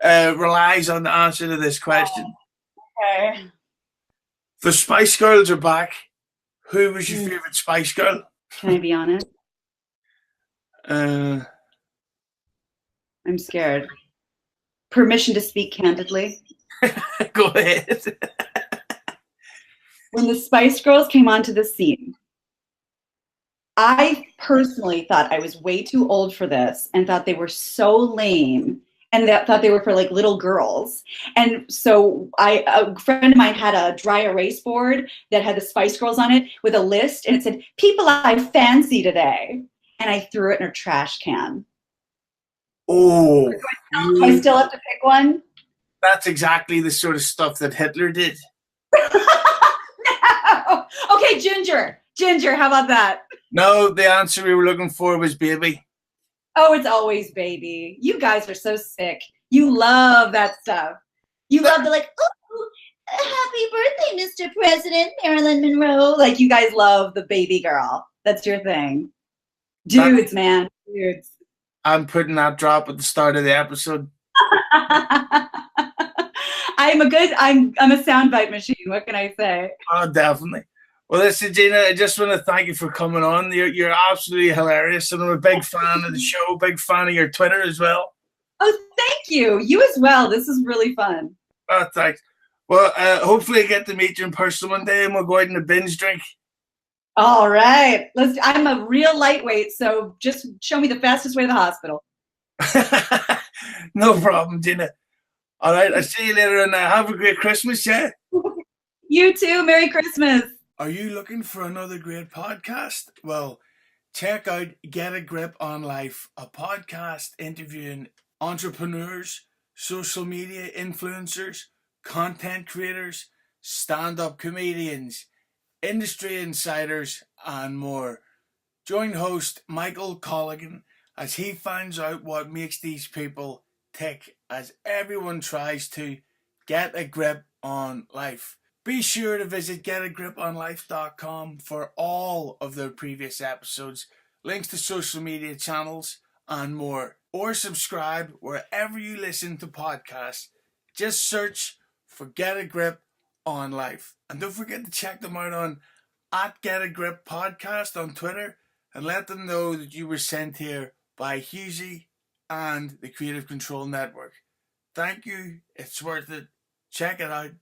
relies on the answer to this question. Okay. The Spice Girls are back. Who was your favorite Spice Girl? Can I be honest? I'm scared. Permission to speak candidly? Go ahead. When the Spice Girls came onto the scene, I personally thought I was way too old for this and thought they were so lame and that thought they were for like little girls. And so a friend of mine had a dry erase board that had the Spice Girls on it with a list, and it said, "People I fancy today." And I threw it in a trash can. Oh, Do I still have to pick one? that's exactly the sort of stuff that Hitler did. No. Okay, Ginger. Ginger, how about that? No, the answer we were looking for was baby. Oh, it's always baby. You guys are so sick. You love that stuff. You love the like, oh, happy birthday, Mr. President, Marilyn Monroe. Like, you guys love the baby girl. That's your thing. Dudes, man. Dudes. I'm putting that drop at the start of the episode. I'm a soundbite machine. What can I say? Oh, definitely. Well, listen, Gina, I just want to thank you for coming on. You're absolutely hilarious, and I'm a big fan of the show, big fan of your Twitter as well. Oh, thank you. You as well. This is really fun. Oh, thanks. Well, hopefully I get to meet you in person one day, and we'll go out and a binge drink. All right. I'm a real lightweight, so just show me the fastest way to the hospital. No problem, Gina. All right, I'll see you later, and have a great Christmas, yeah? You too. Merry Christmas. Are you looking for another great podcast? Well, check out Get a Grip on Life, a podcast interviewing entrepreneurs, social media influencers, content creators, stand-up comedians, industry insiders, and more. Join host Michael Colligan as he finds out what makes these people tick as everyone tries to get a grip on life. Be sure to visit getagriponlife.com for all of their previous episodes, links to social media channels, and more. Or subscribe wherever you listen to podcasts. Just search for Get a Grip on Life. And don't forget to check them out on @GetAGripPodcast on Twitter, and let them know that you were sent here by Hughezy and the Creative Control Network. Thank you. It's worth it. Check it out.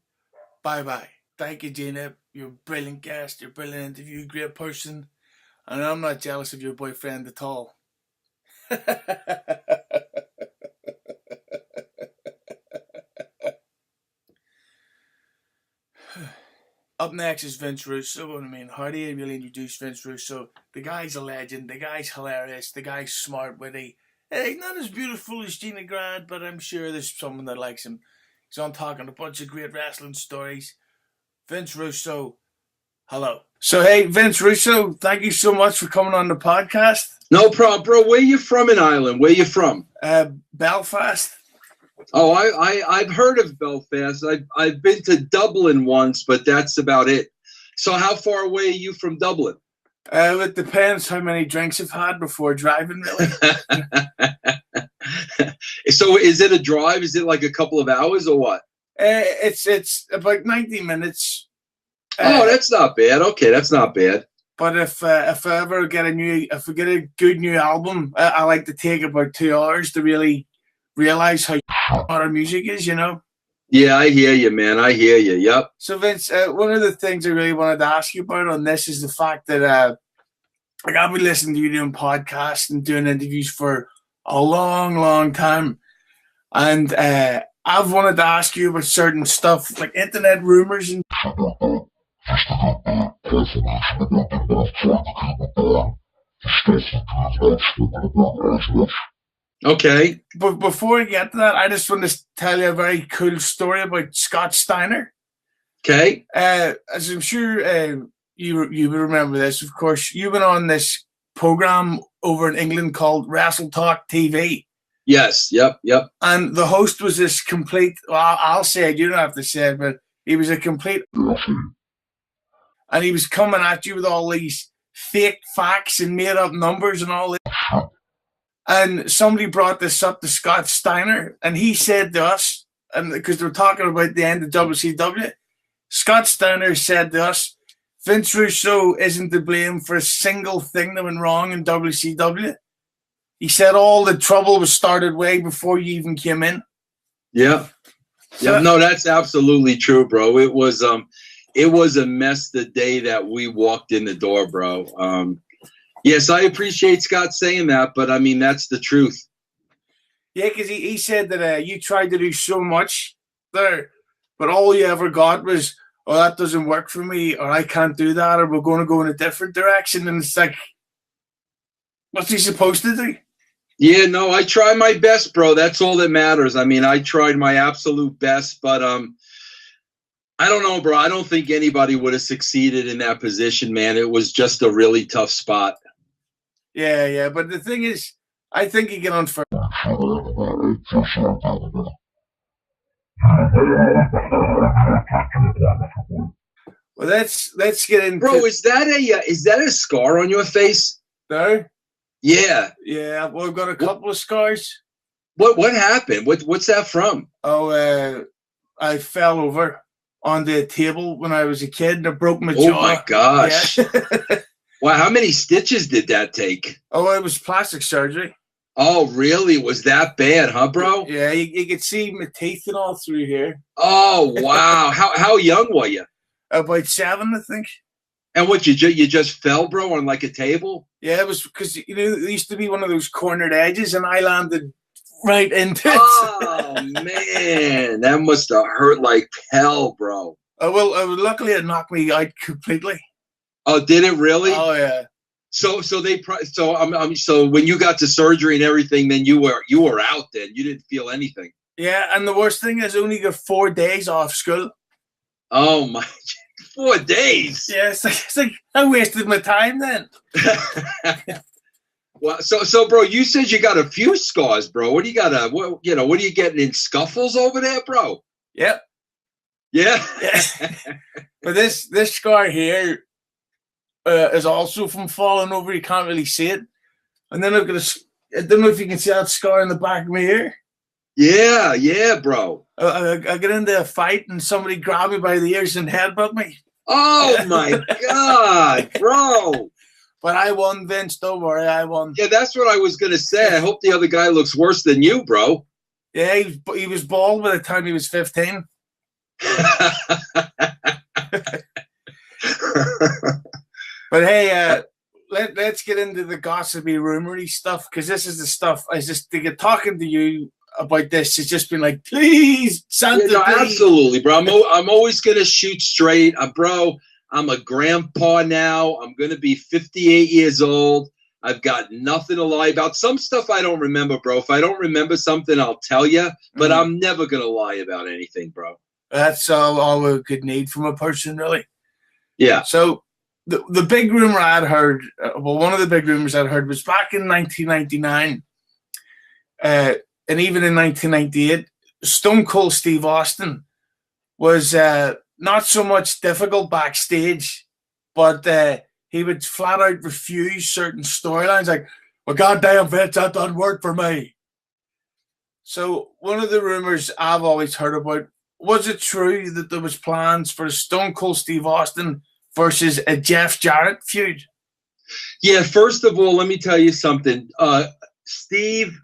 Bye-bye. Thank you, Gina. You're a brilliant guest. You're a brilliant interview. Great person. And I'm not jealous of your boyfriend at all. Up next is Vince Russo. I mean, how do you really introduce Vince Russo? The guy's a legend. The guy's hilarious. The guy's smart, witty. He's not as beautiful as Gina Grad, but I'm sure there's someone that likes him. He's on talking a bunch of great wrestling stories. Vince Russo, hello. So, hey, Vince Russo, thank you so much for coming on the podcast. No problem, bro. Where you from in Ireland? Where you from? Belfast. Oh, I've heard of Belfast. I've been to Dublin once, but that's about it. So how far away are you from Dublin? It depends how many drinks I've had before driving, really. So is it a drive? Is it like a couple of hours or what? It's about 90 minutes. Oh, that's not bad. Okay, that's not bad. But if I ever get a good new album, I like to take about 2 hours to really realize how our music is, you know. Yeah, I hear you, man. I hear you. Yep. So Vince, one of the things I really wanted to ask you about on this is the fact that like I've been listening to you doing podcasts and doing interviews for a long, long time, and I've wanted to ask you about certain stuff like internet rumors and. Okay. But before we get to that, I just want to tell you a very cool story about Scott Steiner. Okay. As I'm sure you would remember this, of course, you've been on this program over in England called Wrestle Talk TV. Yes. Yep. Yep. And the host was this complete, well, I'll say it, you don't have to say it, but he was a complete, and he was coming at you with all these fake facts and made up numbers and all this. And somebody brought this up to Scott Steiner, and he said to us, and because they were talking about the end of WCW, Scott Steiner said to us, Vince Russo isn't to blame for a single thing that went wrong in WCW. He said all the trouble was started way before you even came in. Yeah. So, yeah. No, that's absolutely true, bro. It was a mess the day that we walked in the door, bro. Yes, I appreciate Scott saying that, but I mean, that's the truth. Yeah, because he said that you tried to do so much there, but all you ever got was, oh, that doesn't work for me, or I can't do that, or we're going to go in a different direction. And it's like, what's he supposed to do? Yeah, no, I try my best, bro. That's all that matters. I mean, I tried my absolute best, but I don't know, bro. I don't think anybody would have succeeded in that position, man. It was just a really tough spot. Yeah. But the thing is, I think he can unfair. Well, let's get into. Bro, is that a scar on your face? No. Yeah. Yeah. Well, I've got a couple of scars. What happened? What's that from? Oh, I fell over on the table when I was a kid and I broke my jaw. Oh my gosh. Yeah. Wow, how many stitches did that take? Oh, it was plastic surgery. Oh, really? Was that bad, huh, bro? Yeah, you could see my teeth and all through here. Oh, wow. How young were you? About 7, I think. And what, you just fell, bro, on like a table? Yeah, it was because, you know, there used to be one of those cornered edges and I landed right into it. Oh, man. That must have hurt like hell, bro. Oh, well, luckily it knocked me out completely. Oh, did it really? Oh, yeah. So when you got to surgery and everything, then you were out then. You didn't feel anything. Yeah, and the worst thing is I only got 4 days off school. Oh, my. 4 days? Yeah, it's like I wasted my time then. Well, so, bro, you said you got a few scars, bro. What do you got? What are you getting in scuffles over there, bro? Yep. Yeah. But this scar here is also from falling over. You can't really see it. And then I've got I don't know if you can see that scar in the back of my ear. Yeah, bro. I got into a fight and somebody grabbed me by the ears and headbutt me. Oh my God, bro. But I won, Vince. Don't worry, I won. Yeah, that's what I was gonna say. I hope the other guy looks worse than you, bro. Yeah, he was bald by the time he was 15. But hey, let's get into the gossipy, rumory stuff, because this is the stuff I just to get talking to you about this. It's just been like, please, Santa. Yeah, no, absolutely, bro. I'm always gonna shoot straight, bro. I'm a grandpa now. I'm gonna be 58 years old. I've got nothing to lie about. Some stuff I don't remember, bro. If I don't remember something, I'll tell you. But I'm never gonna lie about anything, bro. That's all we could need from a person, really. Yeah. So the big rumor I'd heard, one of the big rumors I'd heard was back in 1999, and even in 1998, Stone Cold Steve Austin was not so much difficult backstage, but he would flat out refuse certain storylines, like, well, goddamn, Vince, that doesn't work for me. So one of the rumors I've always heard about, was it true that there was plans for a Stone Cold Steve Austin versus a Jeff Jarrett feud? Yeah, first of all, let me tell you something. Steve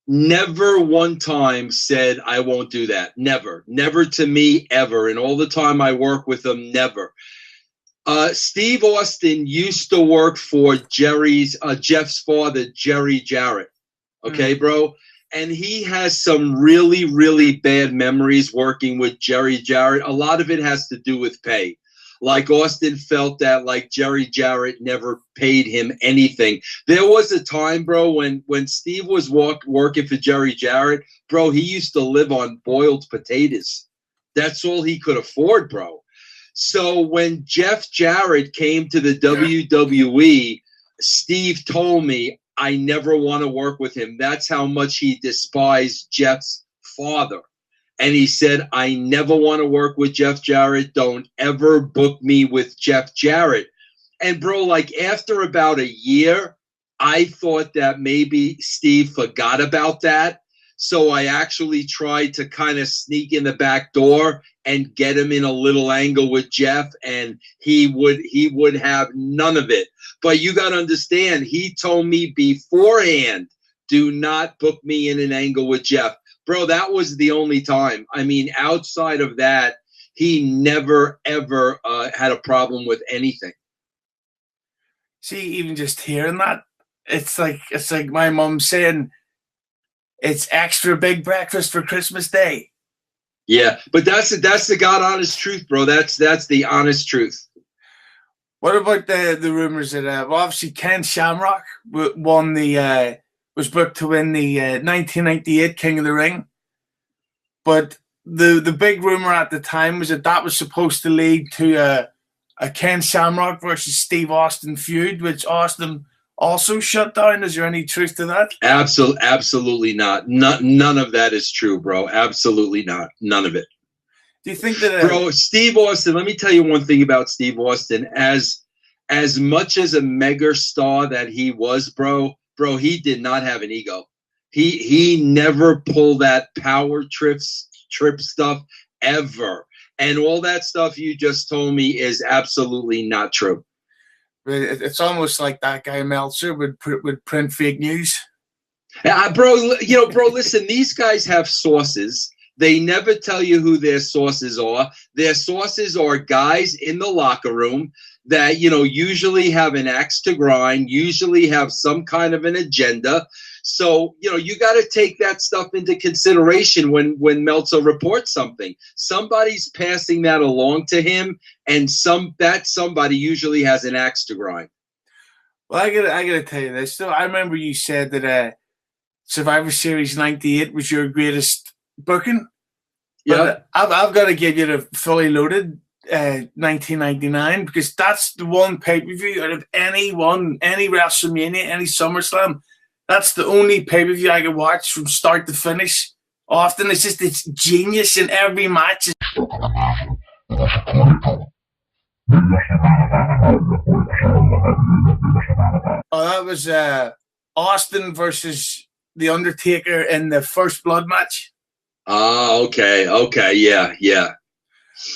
never one time said, I won't do that. Never. Never to me, ever. And all the time I work with him, never. Steve Austin used to work for Jeff's father, Jerry Jarrett. Okay, bro? And he has some really, really bad memories working with Jerry Jarrett. A lot of it has to do with pay. Like, Austin felt that, like, Jerry Jarrett never paid him anything. There was a time, bro, when Steve was working for Jerry Jarrett, bro, he used to live on boiled potatoes. That's all he could afford, bro. So when Jeff Jarrett came to the WWE, Steve told me, I never want to work with him. That's how much he despised Jeff's father. And he said, I never want to work with Jeff Jarrett. Don't ever book me with Jeff Jarrett. And, bro, like, after about a year, I thought that maybe Steve forgot about that. So I actually tried to kind of sneak in the back door and get him in a little angle with Jeff, and he would have none of it. But you got to understand, he told me beforehand, do not book me in an angle with Jeff. Bro, that was the only time. I mean, outside of that, he never, ever had a problem with anything. See, even just hearing that, it's like my mom saying, it's extra big breakfast for Christmas Day. Yeah, but that's the God honest truth, bro. That's the honest truth. What about the rumors that obviously Ken Shamrock won the was booked to win the 1998 King of the Ring, but the big rumor at the time was that was supposed to lead to a Ken Shamrock versus Steve Austin feud, which Austin also shut down. Is there any truth to that? Absolutely not. None of that is true, bro. Absolutely not. None of it. Do you think that bro, Steve Austin, let me tell you one thing about Steve Austin. As much as a mega star that he was, bro, he did not have an ego. He never pulled that power trip stuff ever. And all that stuff you just told me is absolutely not true. It's almost like that guy Meltzer would print fake news. Bro, listen, these guys have sources. They never tell you who their sources are. Their sources are guys in the locker room that, usually have an axe to grind, usually have some kind of an agenda. So, you got to take that stuff into consideration when Meltzer reports something. Somebody's passing that along to him, and somebody usually has an axe to grind. Well, I gotta tell you this. So I remember you said that Survivor Series '98 was your greatest booking. Yeah, I've got to give you the fully loaded 1999, because that's the one pay-per-view out of any WrestleMania, any SummerSlam. That's the only pay-per-view I can watch from start to finish. Often it's genius in every match. Oh, that was Austin versus The Undertaker in the First Blood match. Oh, okay, yeah.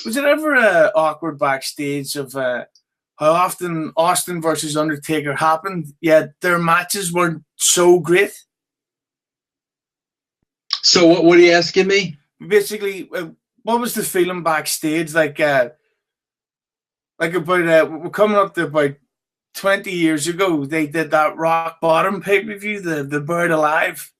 Was it ever awkward backstage of how often Austin versus Undertaker happened, yet their matches weren't so great? So what are you asking me? Basically, what was the feeling backstage like about we're coming up to about 20 years ago, they did that Rock Bottom pay-per-view, the Buried Alive.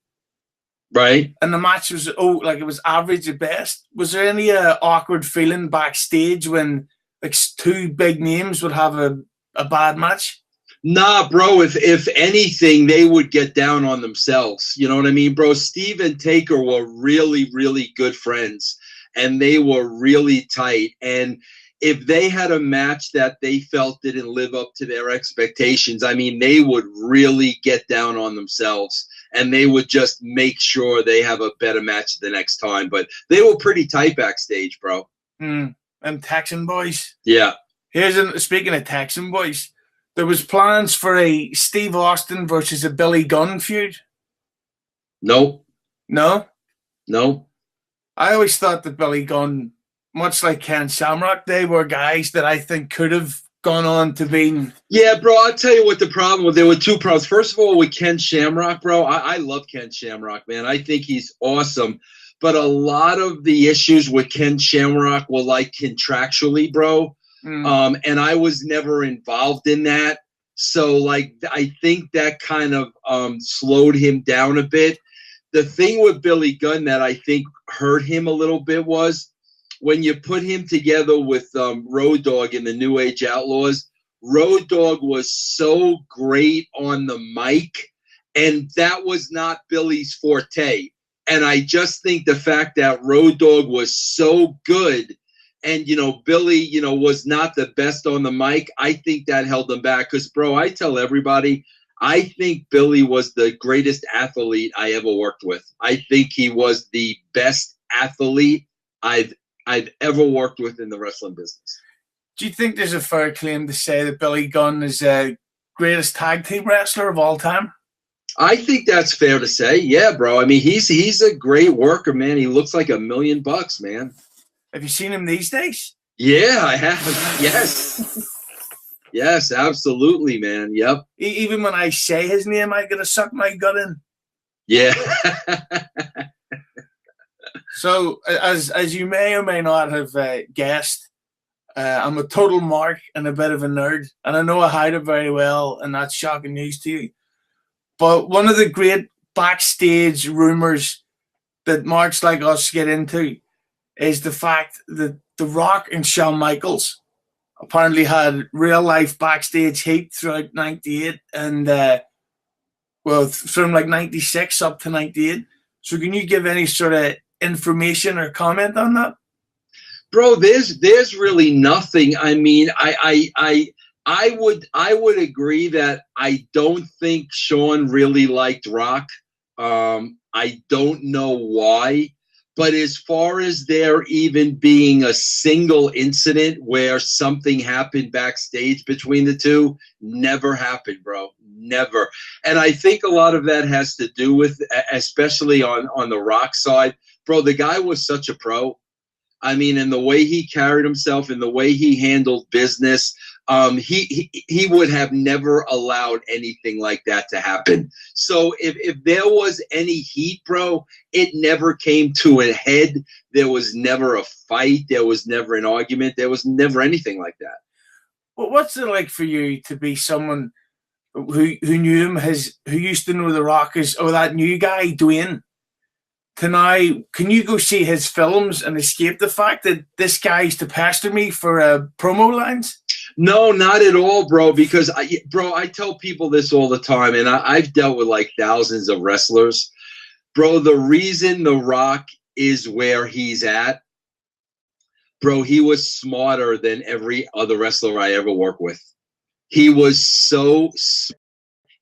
Right. And the match was, it was average at best. Was there any awkward feeling backstage when like two big names would have a bad match? Nah, bro, if anything, they would get down on themselves. You know what I mean, bro? Steve and Taker were really, really good friends, and they were really tight. And if they had a match that they felt didn't live up to their expectations, I mean, they would really get down on themselves, and they would just make sure they have a better match the next time. But they were pretty tight backstage, bro. Them Texan boys. Yeah. Speaking of Texan boys, there was plans for a Steve Austin versus a Billy Gunn feud. Nope. No? Nope. I always thought that Billy Gunn, much like Ken Shamrock, they were guys that I think could have gone on to be. Yeah, bro, I'll tell you what the problem was. There were two problems. First of all, with Ken Shamrock, bro, I love Ken Shamrock, man. I think he's awesome. But a lot of the issues with Ken Shamrock were like contractually, bro. And I was never involved in that. So, like, I think that kind of slowed him down a bit. The thing with Billy Gunn that I think hurt him a little bit was when you put him together with Road Dogg in the New Age Outlaws. Road Dogg was so great on the mic, and that was not Billy's forte. And I just think the fact that Road Dogg was so good and, Billy, was not the best on the mic, I think that held him back. Because, bro, I tell everybody, I think Billy was the greatest athlete I ever worked with. I think he was the best athlete I've ever worked with in the wrestling business. Do you think there's a fair claim to say that Billy Gunn is the greatest tag team wrestler of all time? I think that's fair to say. Yeah, bro. I mean, he's a great worker, man. He looks like $1 million, man. Have you seen him these days? Yeah, I have. Yes. Yes, absolutely, man. Yep. Even when I say his name, I gotta suck my gut in. Yeah. So, as you may or may not have guessed, I'm a total mark and a bit of a nerd, and I know I hide it very well, and that's shocking news to you. But one of the great backstage rumors that marks like us get into is the fact that The Rock and Shawn Michaels apparently had real life backstage heat throughout '98 and from like '96 up to '98. So can you give any sort of information or comment on that? Bro, there's really nothing. I mean, I would agree that I don't think Shawn really liked Rock. I don't know why, but as far as there even being a single incident where something happened backstage between the two, never happened, bro. Never. And I think a lot of that has to do with, especially on the Rock side, bro, the guy was such a pro. I mean, in the way he carried himself, in the way he handled business, he would have never allowed anything like that to happen. So if there was any heat, bro, it never came to a head. There was never a fight. There was never an argument. There was never anything like that. Well, what's it like for you to be someone who knew him, who used to know The Rock as, that new guy, Dwayne? Tonight, can you go see his films and escape the fact that this guy used to pester me for promo lines? No, not at all, bro, because, I tell people this all the time, and I've dealt with like thousands of wrestlers. Bro, the reason The Rock is where he's at, bro, he was smarter than every other wrestler I ever worked with. He was so smart.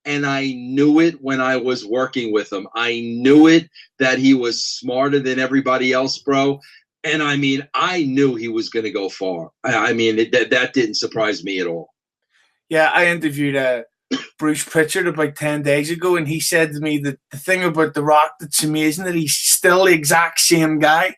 And I knew it when I was working with him. I knew it that he was smarter than everybody else, bro. And I mean, I knew he was going to go far. I mean, that didn't surprise me at all. Yeah, I interviewed Bruce Pritchard about 10 days ago, and he said to me that the thing about The Rock that's amazing that he's still the exact same guy.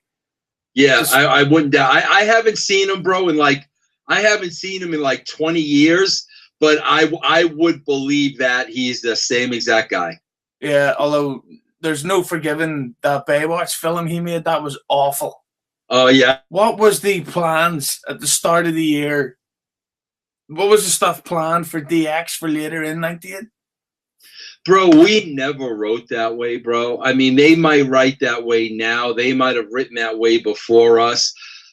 Yeah, I wouldn't doubt. I haven't seen him, bro, I haven't seen him in like 20 years. But I would believe that he's the same exact guy. Yeah, although there's no forgiving that Baywatch film he made. That was awful. Oh, yeah. What was the plans at the start of the year? What was the stuff planned for DX for later in '98? Bro, we never wrote that way, bro. I mean, they might write that way now. They might have written that way before us.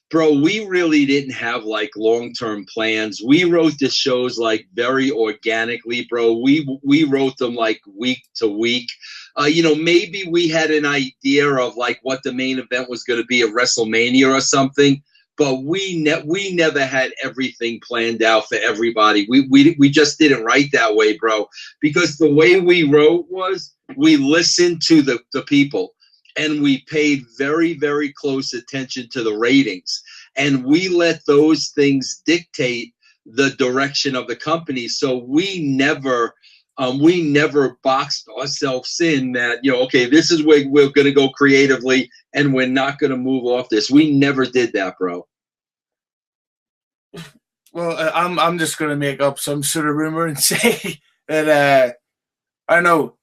Bro, we really didn't have like long-term plans. We wrote the shows like very organically, bro. We wrote them like week to week. Maybe we had an idea of like what the main event was going to be at WrestleMania or something, but we never had everything planned out for everybody. We just didn't write that way, bro, because the way we wrote was we listened to the people. And we paid very, very close attention to the ratings. And we let those things dictate the direction of the company. So we never boxed ourselves in that, okay, this is where we're going to go creatively and we're not going to move off this. We never did that, bro. Well, I'm just going to make up some sort of rumor and say that, I don't know,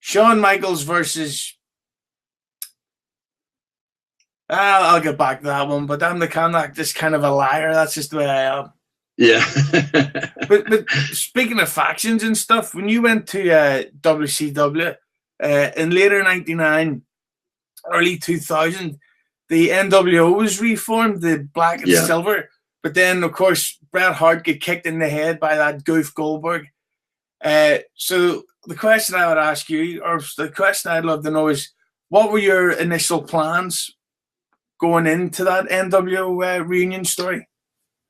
Shawn Michaels versus... I'll get back to that one, but I'm just kind of a liar. That's just the way I am. Yeah. but speaking of factions and stuff, when you went to WCW in later '99, early 2000, the NWO was reformed, the black and silver. But then, of course, Bret Hart got kicked in the head by that goof Goldberg. So the question I would ask you, or the question I'd love to know is, what were your initial plans going into that NWO reunion story?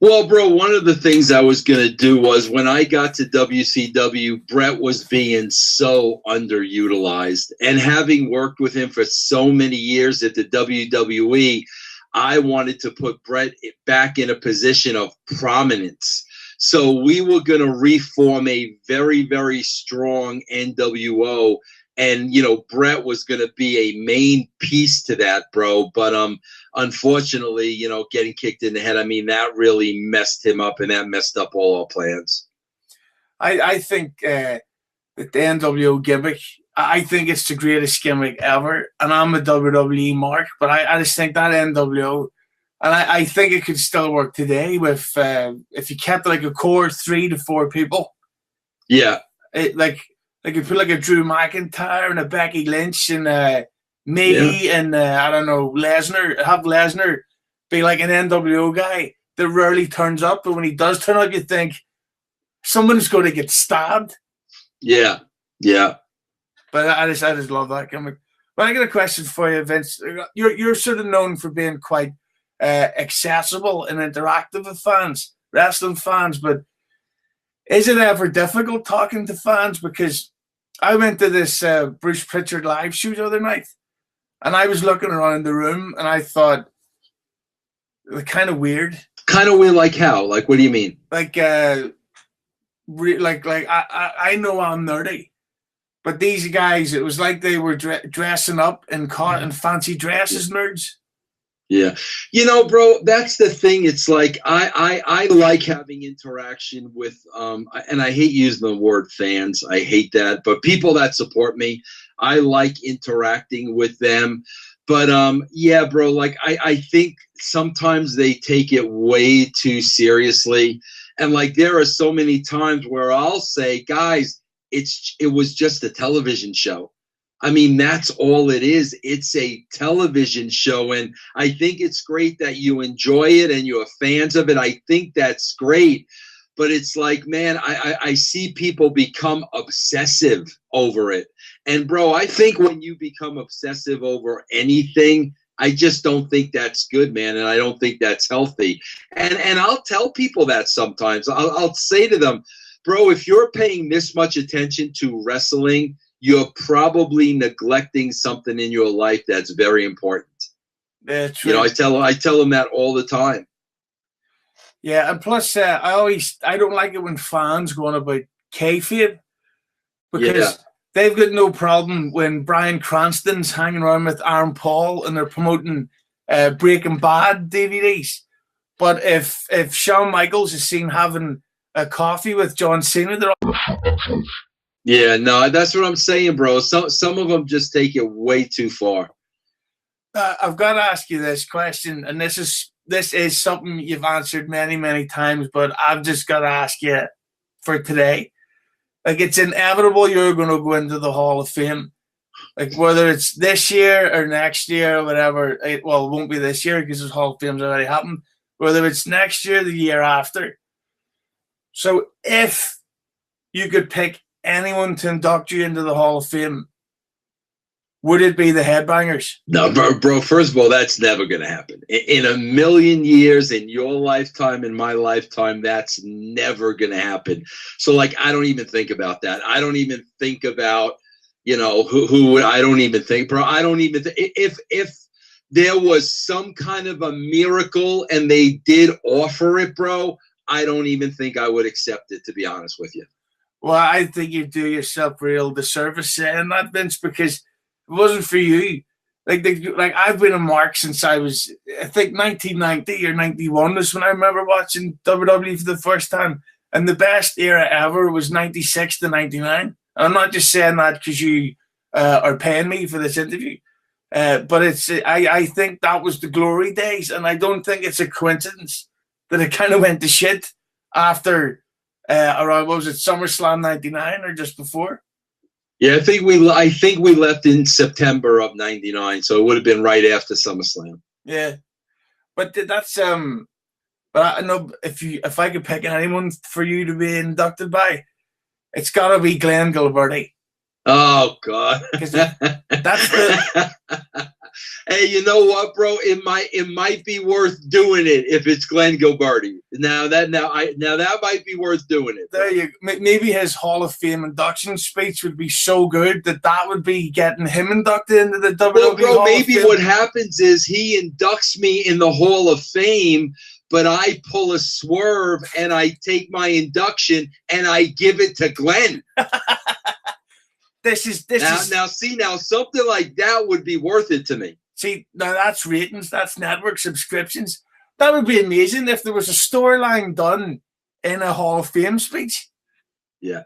Well, bro, one of the things I was going to do was when I got to WCW, Bret was being so underutilized. And having worked with him for so many years at the WWE, I wanted to put Bret back in a position of prominence. So we were going to reform a very, very strong NWO. And, Bret was going to be a main piece to that, bro. But unfortunately, getting kicked in the head, I mean, that really messed him up, and that messed up all our plans. I think that the NWO gimmick, I think it's the greatest gimmick ever. And I'm a WWE mark, but I just think that NWO, and I think it could still work today with if you kept like a core 3 to 4 people. Yeah. Like you put like a Drew McIntyre and a Becky Lynch and me and I don't know, Lesnar. Have Lesnar be like an NWO guy that rarely turns up, but when he does turn up, you think someone's going to get stabbed. Yeah. But I just love that gimmick. But I got a question for you, Vince. You're sort of known for being quite accessible and interactive with fans, wrestling fans. But is it ever difficult talking to fans? Because I went to this Bruce Pritchard live show the other night, and I was looking around the room, and I thought, kind of weird. Kind of weird, like how? Like, what do you mean? Like I know I'm nerdy, but these guys, it was like they were dressing up in fancy dresses, nerds. Yeah. You know, bro, that's the thing. It's like I like having interaction with and I hate using the word fans. I hate that. But people that support me, I like interacting with them. But yeah, bro, like I think sometimes they take it way too seriously. And like there are so many times where I'll say, guys, it was just a television show. I mean, that's all it is. It's a television show. And I think it's great that you enjoy it and you're fans of it. I think that's great. But it's like, man, I see people become obsessive over it. And, bro, I think when you become obsessive over anything, I just don't think that's good, man. And I don't think that's healthy. And I'll tell people that sometimes. I'll say to them, bro, if you're paying this much attention to wrestling, you're probably neglecting something in your life that's very important. Yeah, true. You know, I tell them that all the time. Yeah, and plus, I don't like it when fans go on about kayfabe, because they've got no problem when Bryan Cranston's hanging around with Aaron Paul and they're promoting Breaking Bad DVDs. But if Shawn Michaels is seen having a coffee with John Cena, they're all... Yeah, no, that's what I'm saying, bro. Some of them just take it way too far. I've got to ask you this question, and this is something you've answered many, many times, but I've just got to ask you for today. Like, it's inevitable you're going to go into the Hall of Fame. Like, whether it's this year or next year or whatever. It won't be this year because the Hall of Fame's already happened. Whether it's next year or the year after. So if you could pick anyone to induct you into the Hall of Fame, would it be the Headbangers? No, bro, first of all, that's never going to happen. In a million years, in your lifetime, in my lifetime, that's never going to happen. So, like, I don't even think about that. I don't even think about, you know, who I don't even think, bro. I don't even think. If there was some kind of a miracle and they did offer it, bro, I don't even think I would accept it, to be honest with you. Well, I think you do yourself real disservice saying that, Vince, because it wasn't for you. Like I've been a mark since I was, I think 1990 or 91 is when I remember watching WWE for the first time. And the best era ever was 96 to 99. And I'm not just saying that because you are paying me for this interview. But I think that was the glory days. And I don't think it's a coincidence that it kind of went to shit after around, what was it, SummerSlam 99 or just before? Yeah, I think we left in September of 99, so it would have been right after SummerSlam. Yeah. But that's but I know if I could pick anyone for you to be inducted by, it's gotta be Glenn Gilberti. Oh God. That's the Hey, you know what, bro? It might be worth doing it if it's Glenn Gilberti. Now that might be worth doing it. There you maybe his Hall of Fame induction speech would be so good that would be getting him inducted into the WWE. Well, bro, Hall maybe of Fame. what happens is he inducts me in the Hall of Fame, but I pull a swerve and I take my induction and I give it to Glenn. This is now something like that would be worth it to me. See, now that's ratings, that's network subscriptions. That would be amazing if there was a storyline done in a Hall of Fame speech. Yeah.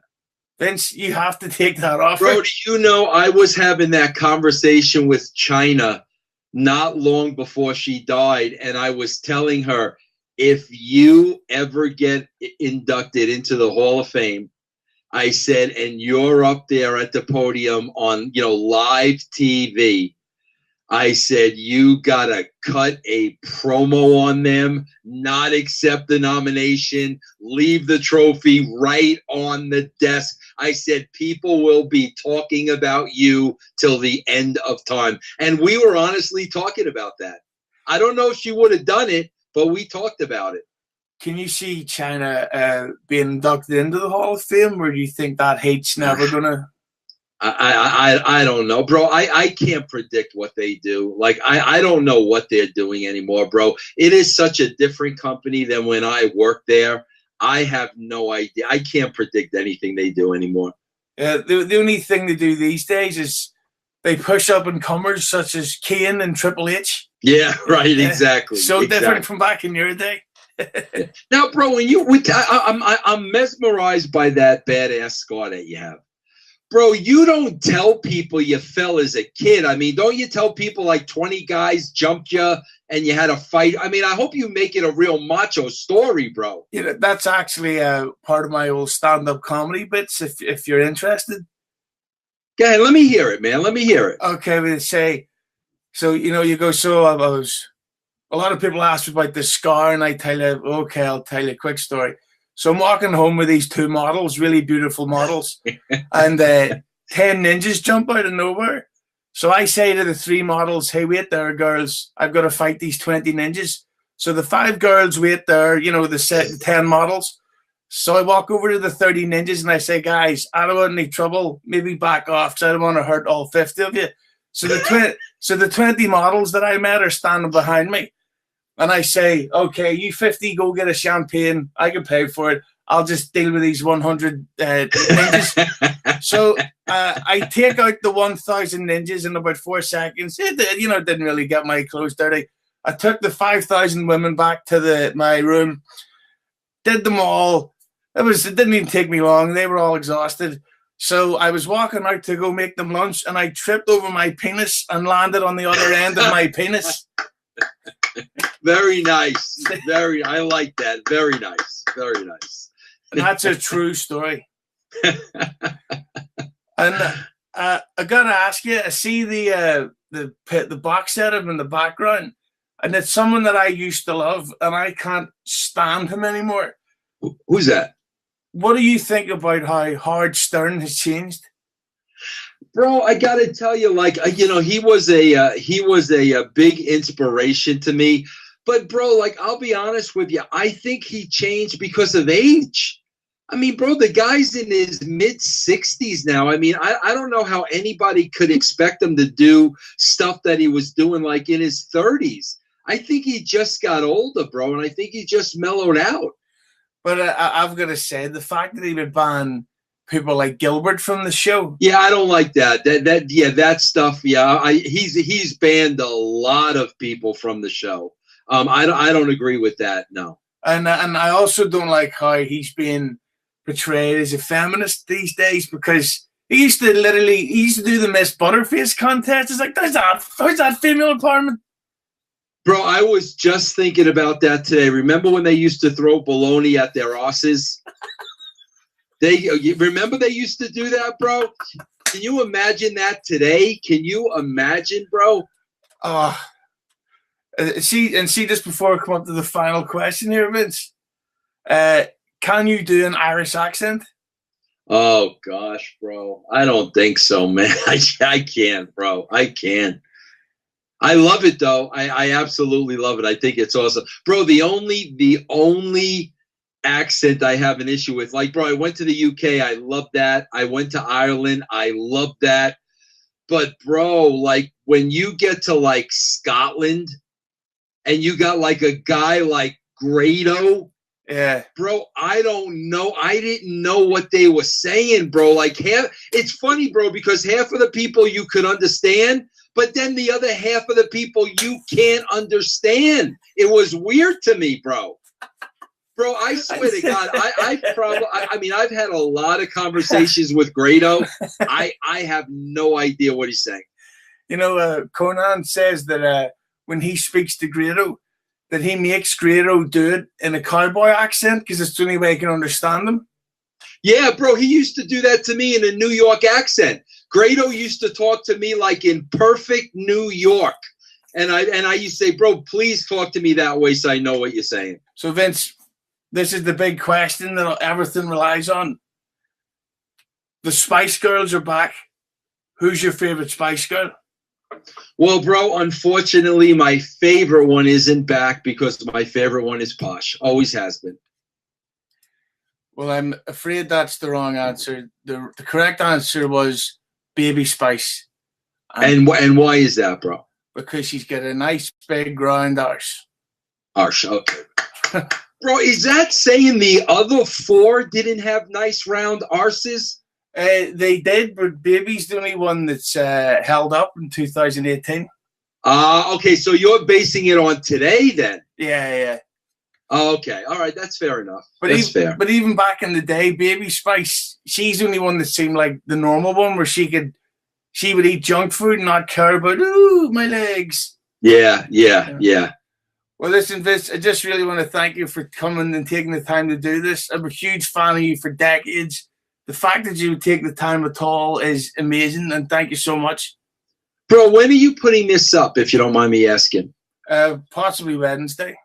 Vince, you have to take that off. Bro, do you know I was having that conversation with Chyna not long before she died, and I was telling her, if you ever get inducted into the Hall of Fame, I said, and you're up there at the podium on, live TV. I said, you got to cut a promo on them, not accept the nomination, leave the trophy right on the desk. I said, people will be talking about you till the end of time. And we were honestly talking about that. I don't know if she would have done it, but we talked about it. Can you see Chyna being inducted into the Hall of Fame, or do you think that hate's never going to? I don't know, bro. I can't predict what they do. Like, I don't know what they're doing anymore, bro. It is such a different company than when I worked there. I have no idea. I can't predict anything they do anymore. The only thing they do these days is they push up and comers such as Kane and Triple H. Yeah, right. Exactly. So different from back in your day. Now, bro, I'm mesmerized by that badass scar that you have. Bro, you don't tell people you fell as a kid. I mean, don't you tell people like 20 guys jumped you and you had a fight? I mean, I hope you make it a real macho story, bro. Yeah, that's actually part of my old stand-up comedy bits, if you're interested. Go ahead, let me hear it, man. Let me hear it. Okay, we say, so, you go, so I was, a lot of people ask me about the scar, and I tell you, okay, I'll tell you a quick story. So I'm walking home with these two models, really beautiful models, and 10 ninjas jump out of nowhere. So I say to the 3 models, hey, wait there, girls. I've got to fight these 20 ninjas. So the 5 girls wait there, the 10 models. So I walk over to the 30 ninjas and I say, guys, I don't want any trouble. Maybe back off because I don't want to hurt all 50 of you. So the 20 models that I met are standing behind me. And I say, okay, you 50, go get a champagne. I can pay for it. I'll just deal with these 100 ninjas. So I take out the 1,000 ninjas in about 4 seconds. It didn't really get my clothes dirty. I took the 5,000 women back to my room, did them all. It didn't even take me long. They were all exhausted. So I was walking out to go make them lunch, and I tripped over my penis and landed on the other end of my penis. Very nice. I like that. Very nice. Very nice. And that's a true story. And I gotta ask you, I see the box setup in the background, and it's someone that I used to love, and I can't stand him anymore. Who's that? What do you think about how Howard Stern has changed? Bro, I gotta tell you, he was a big inspiration to me. But bro, I'll be honest with you, I think he changed because of age. I mean, bro, the guy's in his mid-60s now. I mean, I don't know how anybody could expect him to do stuff that he was doing in his 30s. I think he just got older, bro, and I think he just mellowed out. But I've got to say, the fact that he would ban people like Gilbert from the show. Yeah, I don't like that. That stuff. Yeah, he's banned a lot of people from the show. I don't agree with that. No. And I also don't like how he's being portrayed as a feminist these days, because he used to do the Miss Butterface contest. It's like, how's that female empowerment? Bro, I was just thinking about that today. Remember when they used to throw bologna at their asses? Remember they used to do that, bro? Can you imagine that today? Can you imagine, bro? See, just before I come up to the final question here, Vince, can you do an Irish accent? Oh, gosh, bro. I don't think so, man. I can't, bro. I can't. I love it, though. I absolutely love it. I think it's awesome. Bro, the only accent I have an issue with, bro, I went to the UK. I love that. I went to Ireland. I love that. But, bro, when you get to, Scotland and you got, a guy like Grado, yeah, bro, I don't know. I didn't know what they were saying, bro. It's funny, bro, because half of the people you could understand, but then the other half of the people you can't understand. It was weird to me, bro. Bro, I swear to God, I've had a lot of conversations with Grado. I have no idea what he's saying. Conan says that when he speaks to Grado, that he makes Grado do it in a cowboy accent because it's the only way he can understand him. Yeah, bro, he used to do that to me in a New York accent. Grado used to talk to me like in perfect New York. And I used to say, bro, please talk to me that way so I know what you're saying. So, Vince, this is the big question that everything relies on. The Spice Girls are back. Who's your favorite Spice Girl? Well, bro, unfortunately, my favorite one isn't back because my favorite one is Posh. Always has been. Well, I'm afraid that's the wrong answer. The correct answer was Baby Spice. And why is that, bro? Because she's got a nice big round arse. Arse, okay. Bro, is that saying the other four didn't have nice round arses? They did, but Baby's the only one that's held up in 2018. Okay, so you're basing it on today then? Yeah. Okay, all right, that's fair enough. But that's fair. But even back in the day, Baby Spice, she's the only one that seemed like the normal one, where she would eat junk food and not care about, ooh, my legs. Yeah. Well, listen, Vince, I just really want to thank you for coming and taking the time to do this. I'm a huge fan of you for decades. The fact that you would take the time at all is amazing, and thank you so much. Bro, when are you putting this up, if you don't mind me asking? Possibly Wednesday.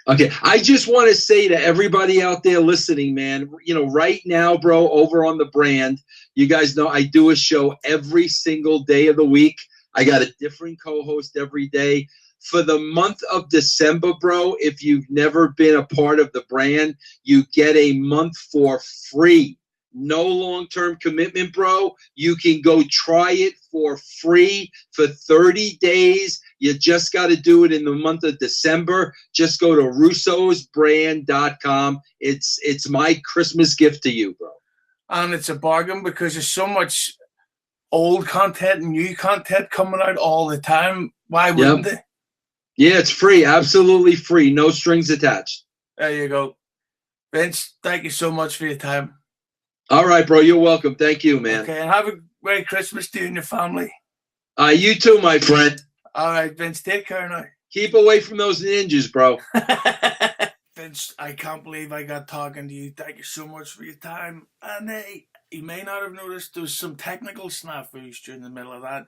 Okay, I just want to say to everybody out there listening, man, right now, bro, over on the brand, you guys know I do a show every single day of the week. I got a different co-host every day. For the month of December, bro, if you've never been a part of the brand, you get a month for free. No long-term commitment, bro. You can go try it for free for 30 days. You just got to do it in the month of December. Just go to russosbrand.com. It's my Christmas gift to you, bro. And it's a bargain because there's so much old content and new content coming out all the time. Why wouldn't they? Yeah, it's free. Absolutely free. No strings attached. There you go. Vince, thank you so much for your time. All right, bro. You're welcome. Thank you, man. Okay, and have a Merry Christmas to you and your family. You too, my friend. All right, Vince, take care now. Keep away from those ninjas, bro. Vince, I can't believe I got talking to you. Thank you so much for your time. And you may not have noticed there was some technical snafus during the middle of that.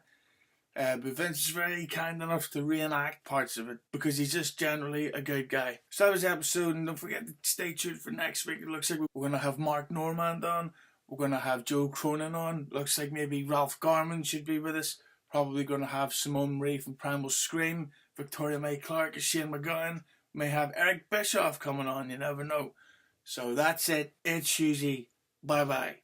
But Vince is very kind enough to reenact parts of it because he's just generally a good guy. So that was the episode, and don't forget to stay tuned for next week. It looks like we're going to have Mark Normand on. We're going to have Joe Cronin on. Looks like maybe Ralph Garman should be with us. Probably going to have Simone Marie from Primal Scream. Victoria May Clark as Shane McGowan. May have Eric Bischoff coming on. You never know. So that's it. It's Hughezy. Bye-bye.